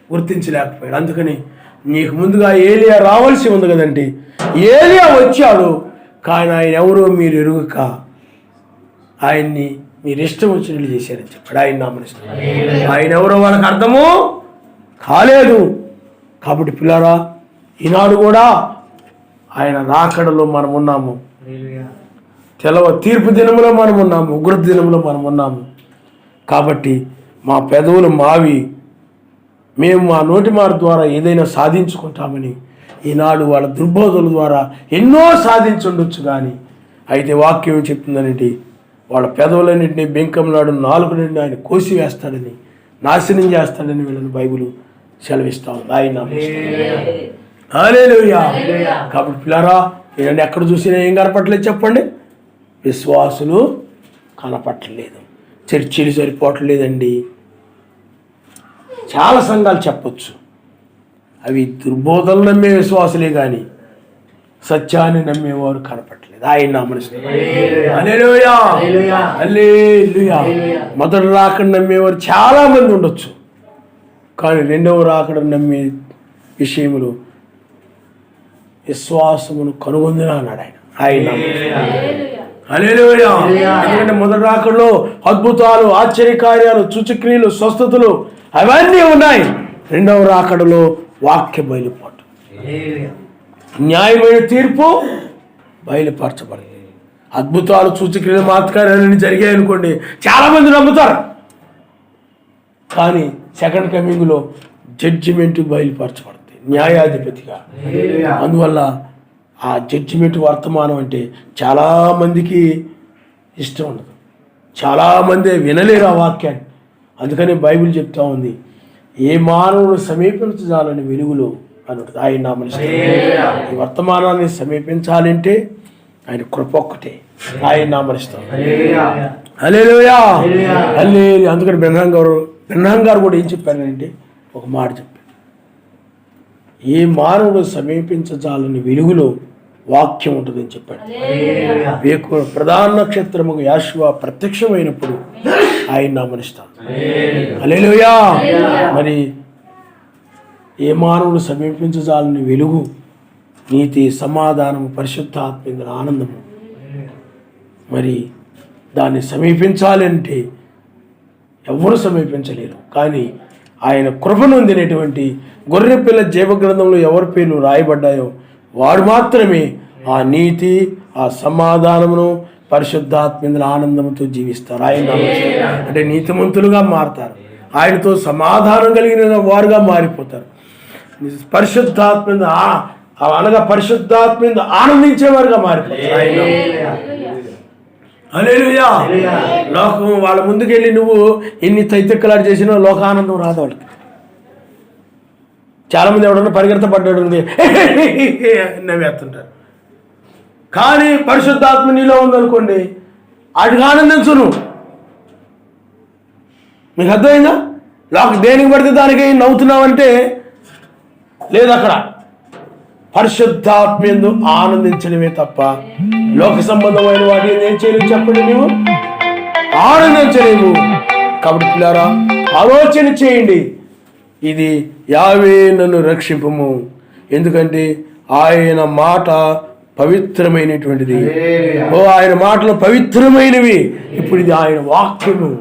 గుర్తించలేకపోయాడు. అందుకని నీకు ముందుగా ఏలియా రావాల్సి ఉంది కదండి. ఏలియా వచ్చాడు, కానీ ఆయన ఎవరో మీరు ఎరుగక ఆయన్ని మీరు ఇష్టం వచ్చినట్లు చేశారని చెప్పాడు. ఆయన నామనిస్తాడు. ఆయన ఎవరో వాళ్ళకి అర్థము కాలేదు. కాబట్టి పిల్లారా, ఈనాడు కూడా ఆయన రాకడలో మనం ఉన్నాము, తీర్పు దినంలో మనం ఉన్నాము, ఉగ్రత దినంలో మనం ఉన్నాము. కాబట్టి మా పెదవులు మావి, మేము మా నోటి మాట ద్వారా ఏదైనా సాధించుకుంటామని ఈనాడు వాళ్ళ దుర్బోధల ద్వారా ఎన్నో సాధించుండొచ్చు. కానీ అయితే వాక్యం చెప్తుందనేటి వాళ్ళ పెదవులన్నింటినీ బెంకంలాడు నాలుగుని ఆయన కోసివేస్తాడని, నాశనం చేస్తాడని వీళ్ళని బైబిల్ సెలవిస్తా ఉంది. ఆయన హల్లెలూయా. కాబట్టి పిల్లారా, ఈయన ఎక్కడ చూసినా ఏం కనపట్లేదు చెప్పండి? విశ్వాసులు కనపట్టలేదు, చర్చిలు సరిపోవట్లేదండి. చాలా సంఘాలు చెప్పొచ్చు, అవి దుర్బోధనలు నమ్మే విశ్వాసులే కానీ సత్యాన్ని నమ్మేవారు కనపట్టలేదు. ఆయన నామనిస్తాడు. హల్లెలూయా, హల్లెలూయా. మొదటి రాకడ నమ్మేవారు చాలామంది ఉండొచ్చు, కానీ రెండవ రాకడ నమ్మే విషయంలో విశ్వాసమును కనుగొందిన అన్నాడు ఆయన. ఆయన హల్లెలూయా. ఎందుకంటే మొదటి రాకడలో అద్భుతాలు, ఆశ్చర్యకార్యాలు, సూచక్రియలు, స్వస్థతలు అవన్నీ ఉన్నాయి. రెండవ రాకడలో వాక్య బయలుపాటు, న్యాయమైన తీర్పు బయలుపరచబడింది. అద్భుతాలు, సూచక్రియలు, మాత్కార్యాలన్నీ జరిగాయి అనుకోండి, చాలామంది నమ్ముతారు. కానీ సెకండ్ కమింగ్లో జడ్జిమెంట్ బయలుపరచబడుతుంది న్యాయాధిపతిగా. అందువల్ల ఆ జడ్జిమెంట్ వర్తమానం అంటే చాలామందికి ఇష్టం ఉండదు, చాలామంది వినలేరు ఆ వాక్యాన్ని. అందుకని బైబిల్ చెప్తా ఉంది, ఏ మానవుడు సమీపించాలని వెలుగులో అన్నట్టు ఆయన నామనిస్తాడు. ఈ వర్తమానాన్ని సమీపించాలంటే ఆయన కృప ఒక్కటే, ఆయన నామనిస్తాం. హల్లెలూయా, హల్లెలూయా. అందుకని బ్రహ్మాం గారు కూడా ఏం చెప్పారంటే ఒక మాట చెప్పారు, ఏ మానవుడు సమీపించజాలని వెలుగులో వాక్యం ఉంటుందని చెప్పాడు. ప్రధాన నక్షత్రముకు యాషువ ప్రత్యక్షమైనప్పుడు ఆయన ఆమనిస్తాడు. హల్లెలూయా. మరి ఏ మానవుడు సమీపించజాలని వెలుగు, నీతి, సమాధానము, పరిశుద్ధాత్మ ఆనందము. మరి దాన్ని సమీపించాలంటే ఎవరు సమీపించలేరు. కానీ ఆయన కృపను పొందినటువంటి గొర్రెపిల్ల జీవగ్రంథంలో ఎవరి పేర్లు రాయబడ్డాయో వారు మాత్రమే ఆ నీతి, ఆ సమాధానమును, పరిశుద్ధాత్మ ఆనందంతో జీవిస్తారు. ఆయన అంటే నీతిమంతులుగా మారతారు. ఆయనతో సమాధానం కలిగిన వారుగా మారిపోతారు. పరిశుద్ధాత్మ అనగా పరిశుద్ధాత్మ ఆనందించేవారుగా మారిపోతారు. హల్లెలూయా. లోకం వాళ్ళ ముందుకెళ్ళి నువ్వు ఎన్ని తైతెక్కలాడు చేసినా లోకానందం రాదు వాళ్ళకి. చాలామంది ఎవడన్నా పరిగెత్తపడ్డాడు నవ్వేస్తుంటారు. కానీ పరిశుద్ధాత్మ నీలో ఉందనుకోండి, వాటికి ఆనందించును. మీకు అర్థమైందా? దేనికి పడితే దానికి నవ్వుతున్నావంటే లేదు. అక్కడ పరిశుద్ధాత్మయందు ఆనందించడమే తప్ప లోక సంబంధమైన వాటి ఏం చేయలేవు. చెప్పండి, నువ్వు ఆనందించలేవు. కాబట్టి పిల్లారా, ఆలోచన చేయండి. ఇది యావే నన్ను రక్షింపుము, ఎందుకంటే ఆయన మాట పవిత్రమైనటువంటిది. ఆయన మాటలు పవిత్రమైనవి. ఇప్పుడు ఇది ఆయన వాక్యము.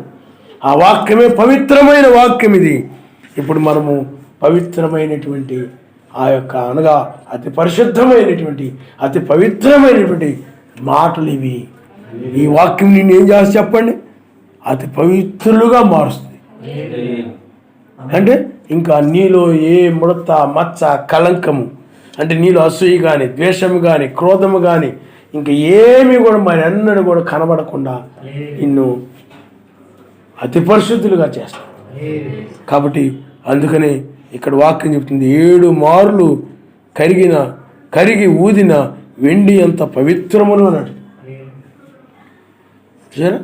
ఆ వాక్యమే పవిత్రమైన వాక్యం. ఇది ఇప్పుడు మనము పవిత్రమైనటువంటి ఆ యొక్క అనగా అతి పరిశుద్ధమైనటువంటి అతి పవిత్రమైనటువంటి మాటలు ఇవి. ఈ వాక్యం నిన్ను ఏం చేసి చెప్పండి, అతి పవిత్రులుగా మారుస్తుంది. అంటే ఇంకా నీలో ఏ ముడత, మచ్చ, కళంకము, అంటే నీలో అసూయ కానీ, ద్వేషము కానీ, క్రోధము కానీ ఇంకా ఏమీ కూడా మరి అన్నడు కూడా కనబడకుండా నిన్ను అతి పరిశుద్ధులుగా చేస్తాం. కాబట్టి అందుకనే ఇక్కడ వాక్యం చెప్తుంది, 7 మార్లు కరిగి ఊదిన వెండి అంత పవిత్రములు అన్నాడు. సరే,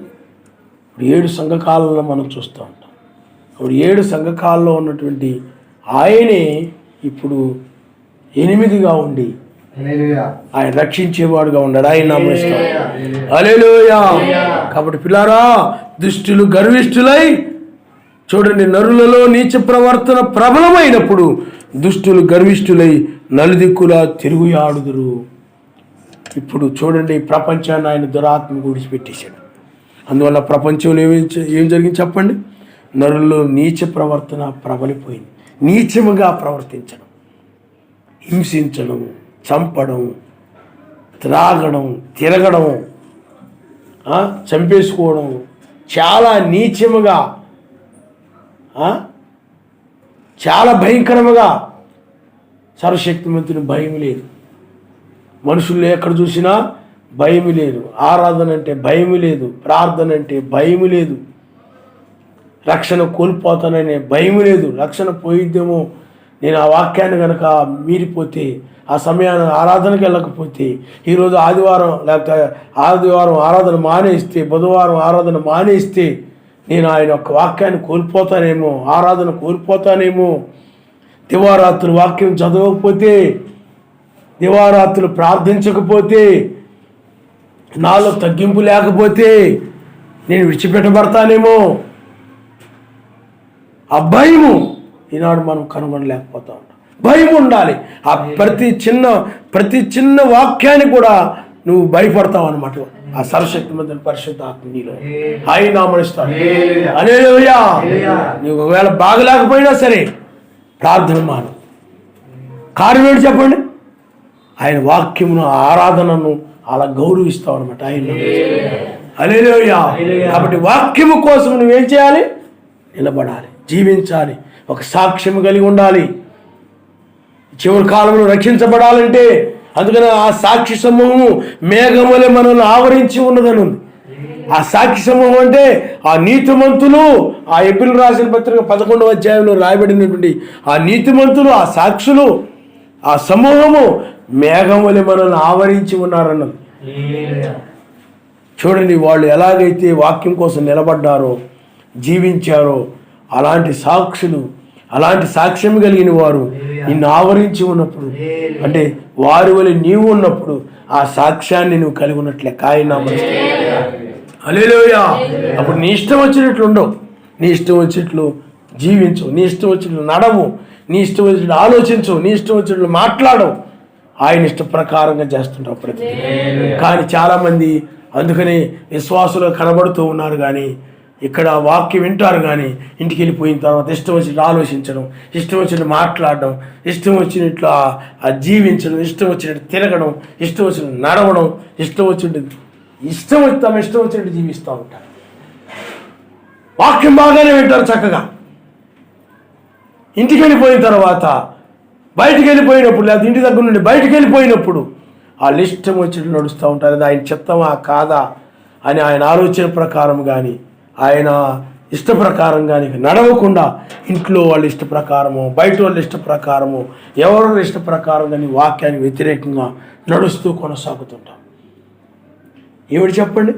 7 సంఘకాలంలో మనం చూస్తూ ఉంటాం. అప్పుడు 7 సంఘకాలంలో ఉన్నటువంటి ఆయనే ఇప్పుడు 8గా ఉండి ఆయన రక్షించేవాడుగా ఉన్నాడు. ఆయన నమ్మిస్తాం. హల్లెలూయా. కాబట్టి పిల్లారా, దుష్టులు గర్విష్ఠులై, చూడండి, నరులలో నీచ ప్రవర్తన ప్రబలమైనప్పుడు దుష్టులు గర్విష్ఠులై నలుదిక్కులా తిరుగుయాడుదురు. ఇప్పుడు చూడండి, ప్రపంచాన్ని ఆయన దురాత్మకు విడిచిపెట్టేశాడు. అందువల్ల ప్రపంచంలో ఏం జరిగింది చెప్పండి? నరుల్లో నీచ ప్రవర్తన ప్రబలిపోయింది. నీచముగా ప్రవర్తించడం, హింసించడం, చంపడం, త్రాగడం, తిరగడం, చంపేసుకోవడం, చాలా నీచముగా, చాలా భయంకరముగా. సర్వశక్తిమంతుని భయం లేదు. మనుషుల్లో ఎక్కడ చూసినా భయం లేదు. ఆరాధన అంటే భయం లేదు. ప్రార్థన అంటే భయం లేదు. రక్షణ కోల్పోతాననే భయం లేదు. రక్షణ పోయిద్దేమో, నేను ఆ వాక్యాన్ని కనుక మీరిపోతే, ఆ సమయాన్ని ఆరాధనకి వెళ్ళకపోతే, ఈరోజు ఆదివారం ఆరాధన మానేస్తే, బుధవారం ఆరాధన మానేస్తే నేను ఆయన యొక్క వాక్యాన్ని కోల్పోతానేమో, ఆరాధన కోల్పోతానేమో. దివారాత్రులు వాక్యం చదవకపోతే, దివారాత్రులు ప్రార్థించకపోతే, నాలో తగ్గింపు లేకపోతే నేను విడిచిపెట్టబడతానేమో. ఆ భయము ఈనాడు మనం కనుగొనలేకపోతా ఉంటాం. భయం ఉండాలి. ఆ ప్రతి చిన్న వాక్యాన్ని కూడా నువ్వు భయపడతావు అన్నమాట. ఆ సర్వశక్తిమంతుని పరిశుద్ధాత్మ నీలో ఆయన ఆమరిస్తాడు. హల్లెలూయా. నీవు ఒకవేళ బాగలేకపోయినా సరే ప్రార్థన మాను. కారణం ఏంటి చెప్పండి? ఆయన వాక్యమును, ఆరాధనను అలా గౌరవిస్తావు అనమాట ఆయన. హల్లెలూయా. కాబట్టి వాక్యము కోసం నువ్వేం చేయాలి? నిలబడాలి, జీవించాలి, ఒక సాక్ష్యం కలిగి ఉండాలి. చివరి కాలంలో రక్షించబడాలంటే అందుకని ఆ సాక్షి సమూహము మేఘములే మనల్ని ఆవరించి ఉన్నదని ఉంది. ఆ సాక్షి సమూహం అంటే ఆ నీతిమంతులు, ఆ ఎబ్రిల్ రాసిన పత్రిక 11వ అధ్యాయంలో రాయబడినటువంటి ఆ నీతిమంతులు, ఆ సాక్షులు, ఆ సమూహము మేఘములే మనల్ని ఆవరించి ఉన్నారన్నది. చూడండి, వాళ్ళు ఎలాగైతే వాక్యం కోసం నిలబడ్డారో, జీవించారో, అలాంటి సాక్షులు, అలాంటి సాక్ష్యం కలిగిన వారు నిన్ను ఆవరించి ఉన్నప్పుడు, అంటే వారి వల్ల నీవు ఉన్నప్పుడు ఆ సాక్ష్యాన్ని నువ్వు కలిగి ఉన్నట్లే కాయన. హల్లెలూయా. అప్పుడు నీ ఇష్టం వచ్చినట్లు ఉండవు, నీ ఇష్టం వచ్చినట్లు జీవించు, నీ ఇష్టం వచ్చినట్లు నడవు, నీ ఇష్టం వచ్చినట్లు ఆలోచించు, నీ ఇష్టం వచ్చినట్లు మాట్లాడవు, ఆయన ఇష్ట ప్రకారంగా చేస్తుంటావు ప్రతి. కానీ చాలామంది అందుకని విశ్వాసులు కనబడుతూ ఉన్నారు, కానీ ఇక్కడ వాక్యం వింటారు, కానీ ఇంటికి వెళ్ళిపోయిన తర్వాత ఇష్టం వచ్చినట్లు ఆలోచించడం, ఇష్టం వచ్చినట్లు మాట్లాడడం, ఇష్టం వచ్చినట్లు జీవించడం, ఇష్టం వచ్చినట్టు తిరగడం, ఇష్టం వచ్చినట్టు నడవడం, ఇష్టం వచ్చినట్టు జీవిస్తూ ఉంటారు. వాక్యం బాగానే వింటారు చక్కగా, ఇంటికి వెళ్ళిపోయిన తర్వాత బయటికి వెళ్ళిపోయినప్పుడు, లేదా ఇంటి దగ్గర నుండి బయటికి వెళ్ళిపోయినప్పుడు వాళ్ళు ఇష్టం వచ్చినట్టు నడుస్తూ ఉంటారు. అది ఆయన చిత్తమా కాదా అని ఆయన ఆలోచన ప్రకారం కానీ, ఆయన ఇష్ట ప్రకారం కానీ నడవకుండా ఇంట్లో వాళ్ళ ఇష్ట ప్రకారము, బయట వాళ్ళ ఇష్ట ప్రకారము, ఎవరి ఇష్ట ప్రకారం కానీ వాక్యానికి వ్యతిరేకంగా నడుస్తూ కొనసాగుతుంటాం. ఏమిటి చెప్పండి?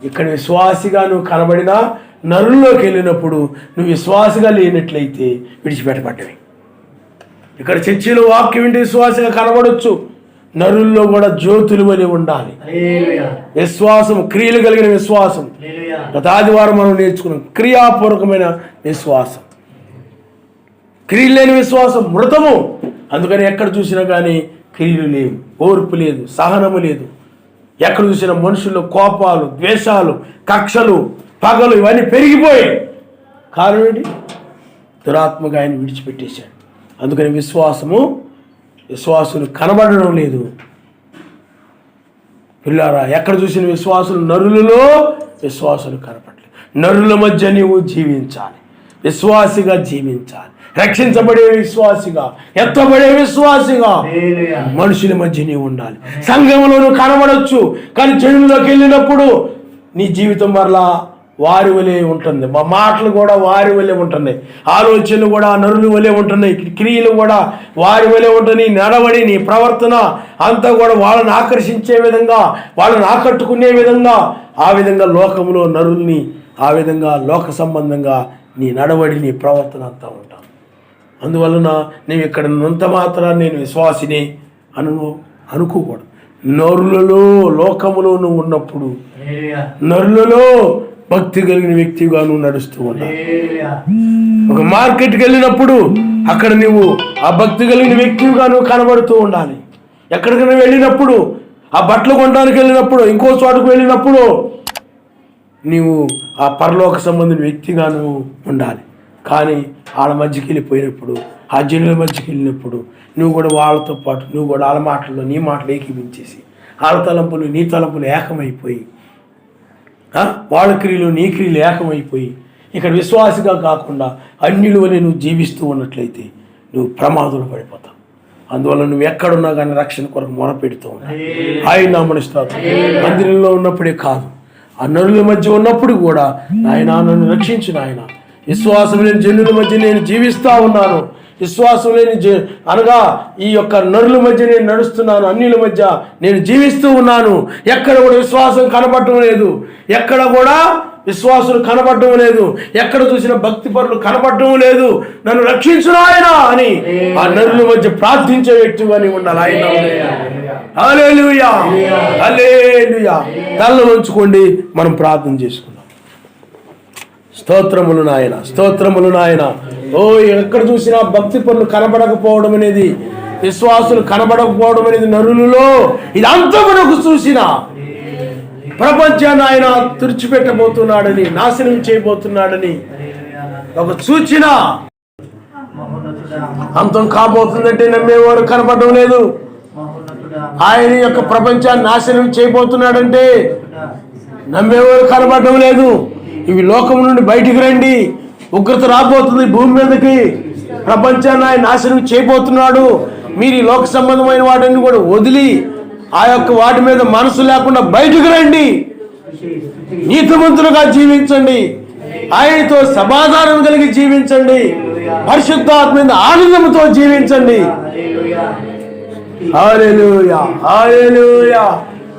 ఇక్కడ విశ్వాసిగా నువ్వు కనబడినా నరుల్లోకి వెళ్ళినప్పుడు నువ్వు విశ్వాసిగా లేనట్లయితే విడిచిపెట్టబడ్డవి. ఇక్కడ చర్చిలో వాక్యం వింటే విశ్వాసిగా కనబడవచ్చు, నరుల్లో కూడా జ్యోతులు వలె ఉండాలి. విశ్వాసం, క్రియలు కలిగిన విశ్వాసం. గత ఆదివారం మనం నేర్చుకున్నాం క్రియాపూర్వకమైన విశ్వాసం. క్రియలు లేని విశ్వాసం మృతము. అందుకని ఎక్కడ చూసినా కానీ క్రియలు లేవు, ఓర్పు లేదు, సహనము లేదు. ఎక్కడ చూసినా మనుషుల్లో కోపాలు, ద్వేషాలు, కక్షలు, పగలు ఇవన్నీ పెరిగిపోయాయి. కారణం ఏంటి? దురాత్మగా ఆయన విడిచిపెట్టేశాడు. అందుకని విశ్వాసులు కనబడడం లేదు. పిల్లారా, ఎక్కడ చూసిన విశ్వాసులు, నరులలో విశ్వాసులు కనపడలేదు. నరుల మధ్య నీవు జీవించాలి, విశ్వాసిగా జీవించాలి, రక్షించబడే విశ్వాసిగా, ఎత్తబడే విశ్వాసిగా మనుషుల మధ్య నీవు ఉండాలి. సంఘంలో నువ్వు కనబడవచ్చు, కానీ జనుల్లోకి వెళ్ళినప్పుడు నీ జీవితం మరలా వారి వలె ఉంటుంది, మా మాటలు కూడా వారి వలె ఉంటున్నాయి, ఆలోచనలు కూడా నరుల వలె ఉంటున్నాయి, క్రియలు కూడా వారి వలె ఉంటున్నాయి, నడవడి నీ ప్రవర్తన అంతా కూడా వాళ్ళని ఆకర్షించే విధంగా, వాళ్ళని ఆకట్టుకునే విధంగా, ఆ విధంగా లోకంలో నరుల్ని ఆ విధంగా లోక సంబంధంగా నీ నడవడి, నీ ప్రవర్తన అంతా ఉంటాం. అందువలన నీవు ఇక్కడ ఉన్నంత మాత్రాన్ని నేను విశ్వాసిని అనుకోకూడదు. నరులలో, లోకములో నువ్వు ఉన్నప్పుడు నరులలో భక్తి కలిగిన వ్యక్తిగా నువ్వు నడుస్తూ ఉన్నావు. ఒక మార్కెట్కి వెళ్ళినప్పుడు అక్కడ నువ్వు ఆ భక్తి కలిగిన వ్యక్తిగా నువ్వు కనబడుతూ ఉండాలి. ఎక్కడికైనా వెళ్ళినప్పుడు, ఆ బట్టలు కొనడానికి వెళ్ళినప్పుడు, ఇంకో చోటుకు వెళ్ళినప్పుడు నీవు ఆ పరలోక సంబంధించిన వ్యక్తిగా నువ్వు ఉండాలి. కానీ వాళ్ళ మధ్యకి వెళ్ళిపోయినప్పుడు, ఆ జనుల మధ్యకి వెళ్ళినప్పుడు నువ్వు కూడా వాళ్ళతో పాటు నువ్వు కూడా వాళ్ళ మాటల్లో నీ మాటలు ఏకీపించేసి, వాళ్ళ తలంపులు నీ తలంపులు ఏకమైపోయి, వాళ్ళ క్రియలు నీ క్రియలు ఏకమైపోయి ఇక్కడ విశ్వాసిగా కాకుండా అన్యుల వలె నువ్వు జీవిస్తూ ఉన్నట్లయితే నువ్వు ప్రమాదంలో పడిపోతావు. అందువల్ల నువ్వు ఎక్కడున్నా కానీ రక్షణ కొరకు మొరపెడుతూ ఉన్నావు. ఆయన నామనిస్తావు. మందిరంలో ఉన్నప్పుడే కాదు, ఆ నరుల మధ్య ఉన్నప్పుడు కూడా ఆయన నన్ను రక్షించిన ఆయన, విశ్వాసం లేని జనుల మధ్య నేను జీవిస్తూ ఉన్నాను, విశ్వాసం లేని అనగా ఈ యొక్క నరుల మధ్య నేను నడుస్తున్నాను, అన్యుల మధ్య నేను జీవిస్తూ ఉన్నాను. ఎక్కడ కూడా విశ్వాసం కనబడటం లేదు, ఎక్కడ కూడా విశ్వాసులు కనబడటం లేదు, ఎక్కడ చూసిన భక్తి పరులు కనబడటం లేదు. నన్ను రక్షించును ఆయన అని ఆ నరుల మధ్య ప్రార్థించే వ్యక్తిగా నీవు ఉండాలి. ఆయన హల్లెలూయా, హల్లెలూయా. తలలు వంచుకోండి, మనం ప్రార్థన చేసుకుందాం. స్తోత్రములు నాయన, స్తోత్రములు నాయన. ఓ ఎక్కడ చూసినా భక్తి పనులు కనబడకపోవడం అనేది, విశ్వాసులు కనబడకపోవడం అనేది నరులలో ఇదంతా మనకు చూసిన ప్రపంచాన్ని ఆయన తుడిచిపెట్టబోతున్నాడని, నాశనం చేయబోతున్నాడని ఒక సూచన. అంతం కాబోతుందంటే నమ్మేవారు కనపడడం లేదు. ఆయన యొక్క ప్రపంచాన్ని నాశనం చేయబోతున్నాడంటే నమ్మేవారు కనపడడం లేదు. ఇవి లోకం నుండి బయటికి రండి, ఉగ్రత రాబోతుంది భూమి మీదకి, ప్రపంచాన్ని ఆయన నాశనం చేయబోతున్నాడు. మీరు ఈ లోక సంబంధమైన వాటిని కూడా వదిలి ఆ యొక్క వాటి మీద మనసు లేకుండా బయటకు రండి, నీతిమంతులుగా జీవించండి, ఆయనతో సమాధానం కలిగి జీవించండి, పరిశుద్ధాత్మ మీద ఆనందంతో జీవించండి. హల్లెలూయా, హల్లెలూయా,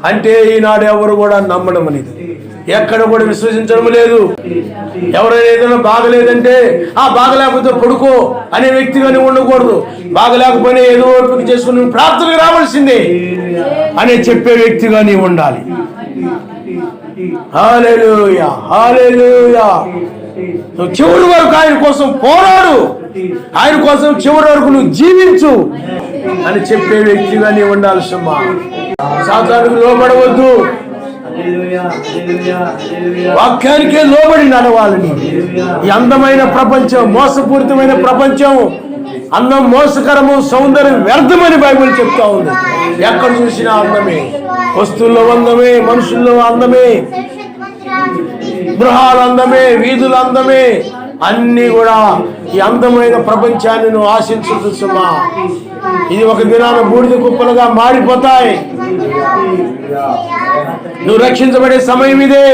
అంటే ఈనాడు ఎవరు కూడా నమ్మడం అనేది, ఎక్కడ కూడా విశ్వసించడం లేదు. ఎవరైనా ఏదైనా బాగలేదంటే బాగలేకపోతే పడుకో అనే వ్యక్తిగా నువ్వు ఉండకూడదు. బాగలేకపోయినా ఏదో ఓపిక చేసుకుని నువ్వు ప్రార్థనకు రావాల్సిందే అని చెప్పే వ్యక్తిగా నీవు ఉండాలి. హల్లెలూయా, హల్లెలూయా. నువ్వు చివరి వరకు ఆయన కోసం పోరాడు, ఆయన కోసం చివరి వరకు నువ్వు జీవించు అని చెప్పే వ్యక్తిగా నీవు ఉండాల్సిందా. సాతానుకు లోబడవద్దు, వాక్యానికే లోబడి నడవాలని. ఈ అందమైన ప్రపంచం, మోసపూరితమైన ప్రపంచం, అందం మోసకరము, సౌందర్యం వ్యర్థమని బైబిల్ చెప్తా ఉంది. ఎక్కడ చూసినా అందమే, వస్తువుల్లో అందమే, మనుషుల్లో అందమే, గృహాల అందమే, వీధుల అందమే, అన్ని కూడా ఈ అందమైన ప్రపంచాన్ని నువ్వు ఆశించదు సుమా. ఇది ఒక దినాన బూడిద కుప్పలుగా మారిపోతాయి. నువ్వు రక్షించబడే సమయం ఇదే.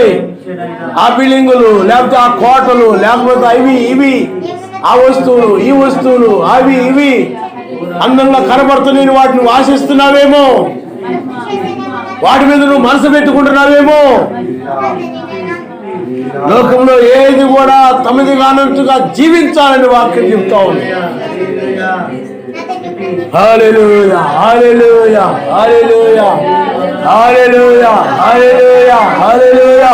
ఆ బిల్డింగులు, లేకపోతే ఆ కోటలు, లేకపోతే అవి ఇవి, ఆ వస్తువులు, ఈ వస్తువులు, అవి ఇవి అందంగా కనబడుతున్నాయి. వాటిని నువ్వు ఆశిస్తున్నావేమో, వాటి మీద నువ్వు మనసు పెట్టుకుంటున్నావేమో. లోకంలో ఏది కూడా తమది కానట్టుగా జీవించాలని వాక్యం చెప్తా ఉంది. హల్లెలూయా, హల్లెలూయా, హల్లెలూయా, హల్లెలూయా, హల్లెలూయా, హల్లెలూయా.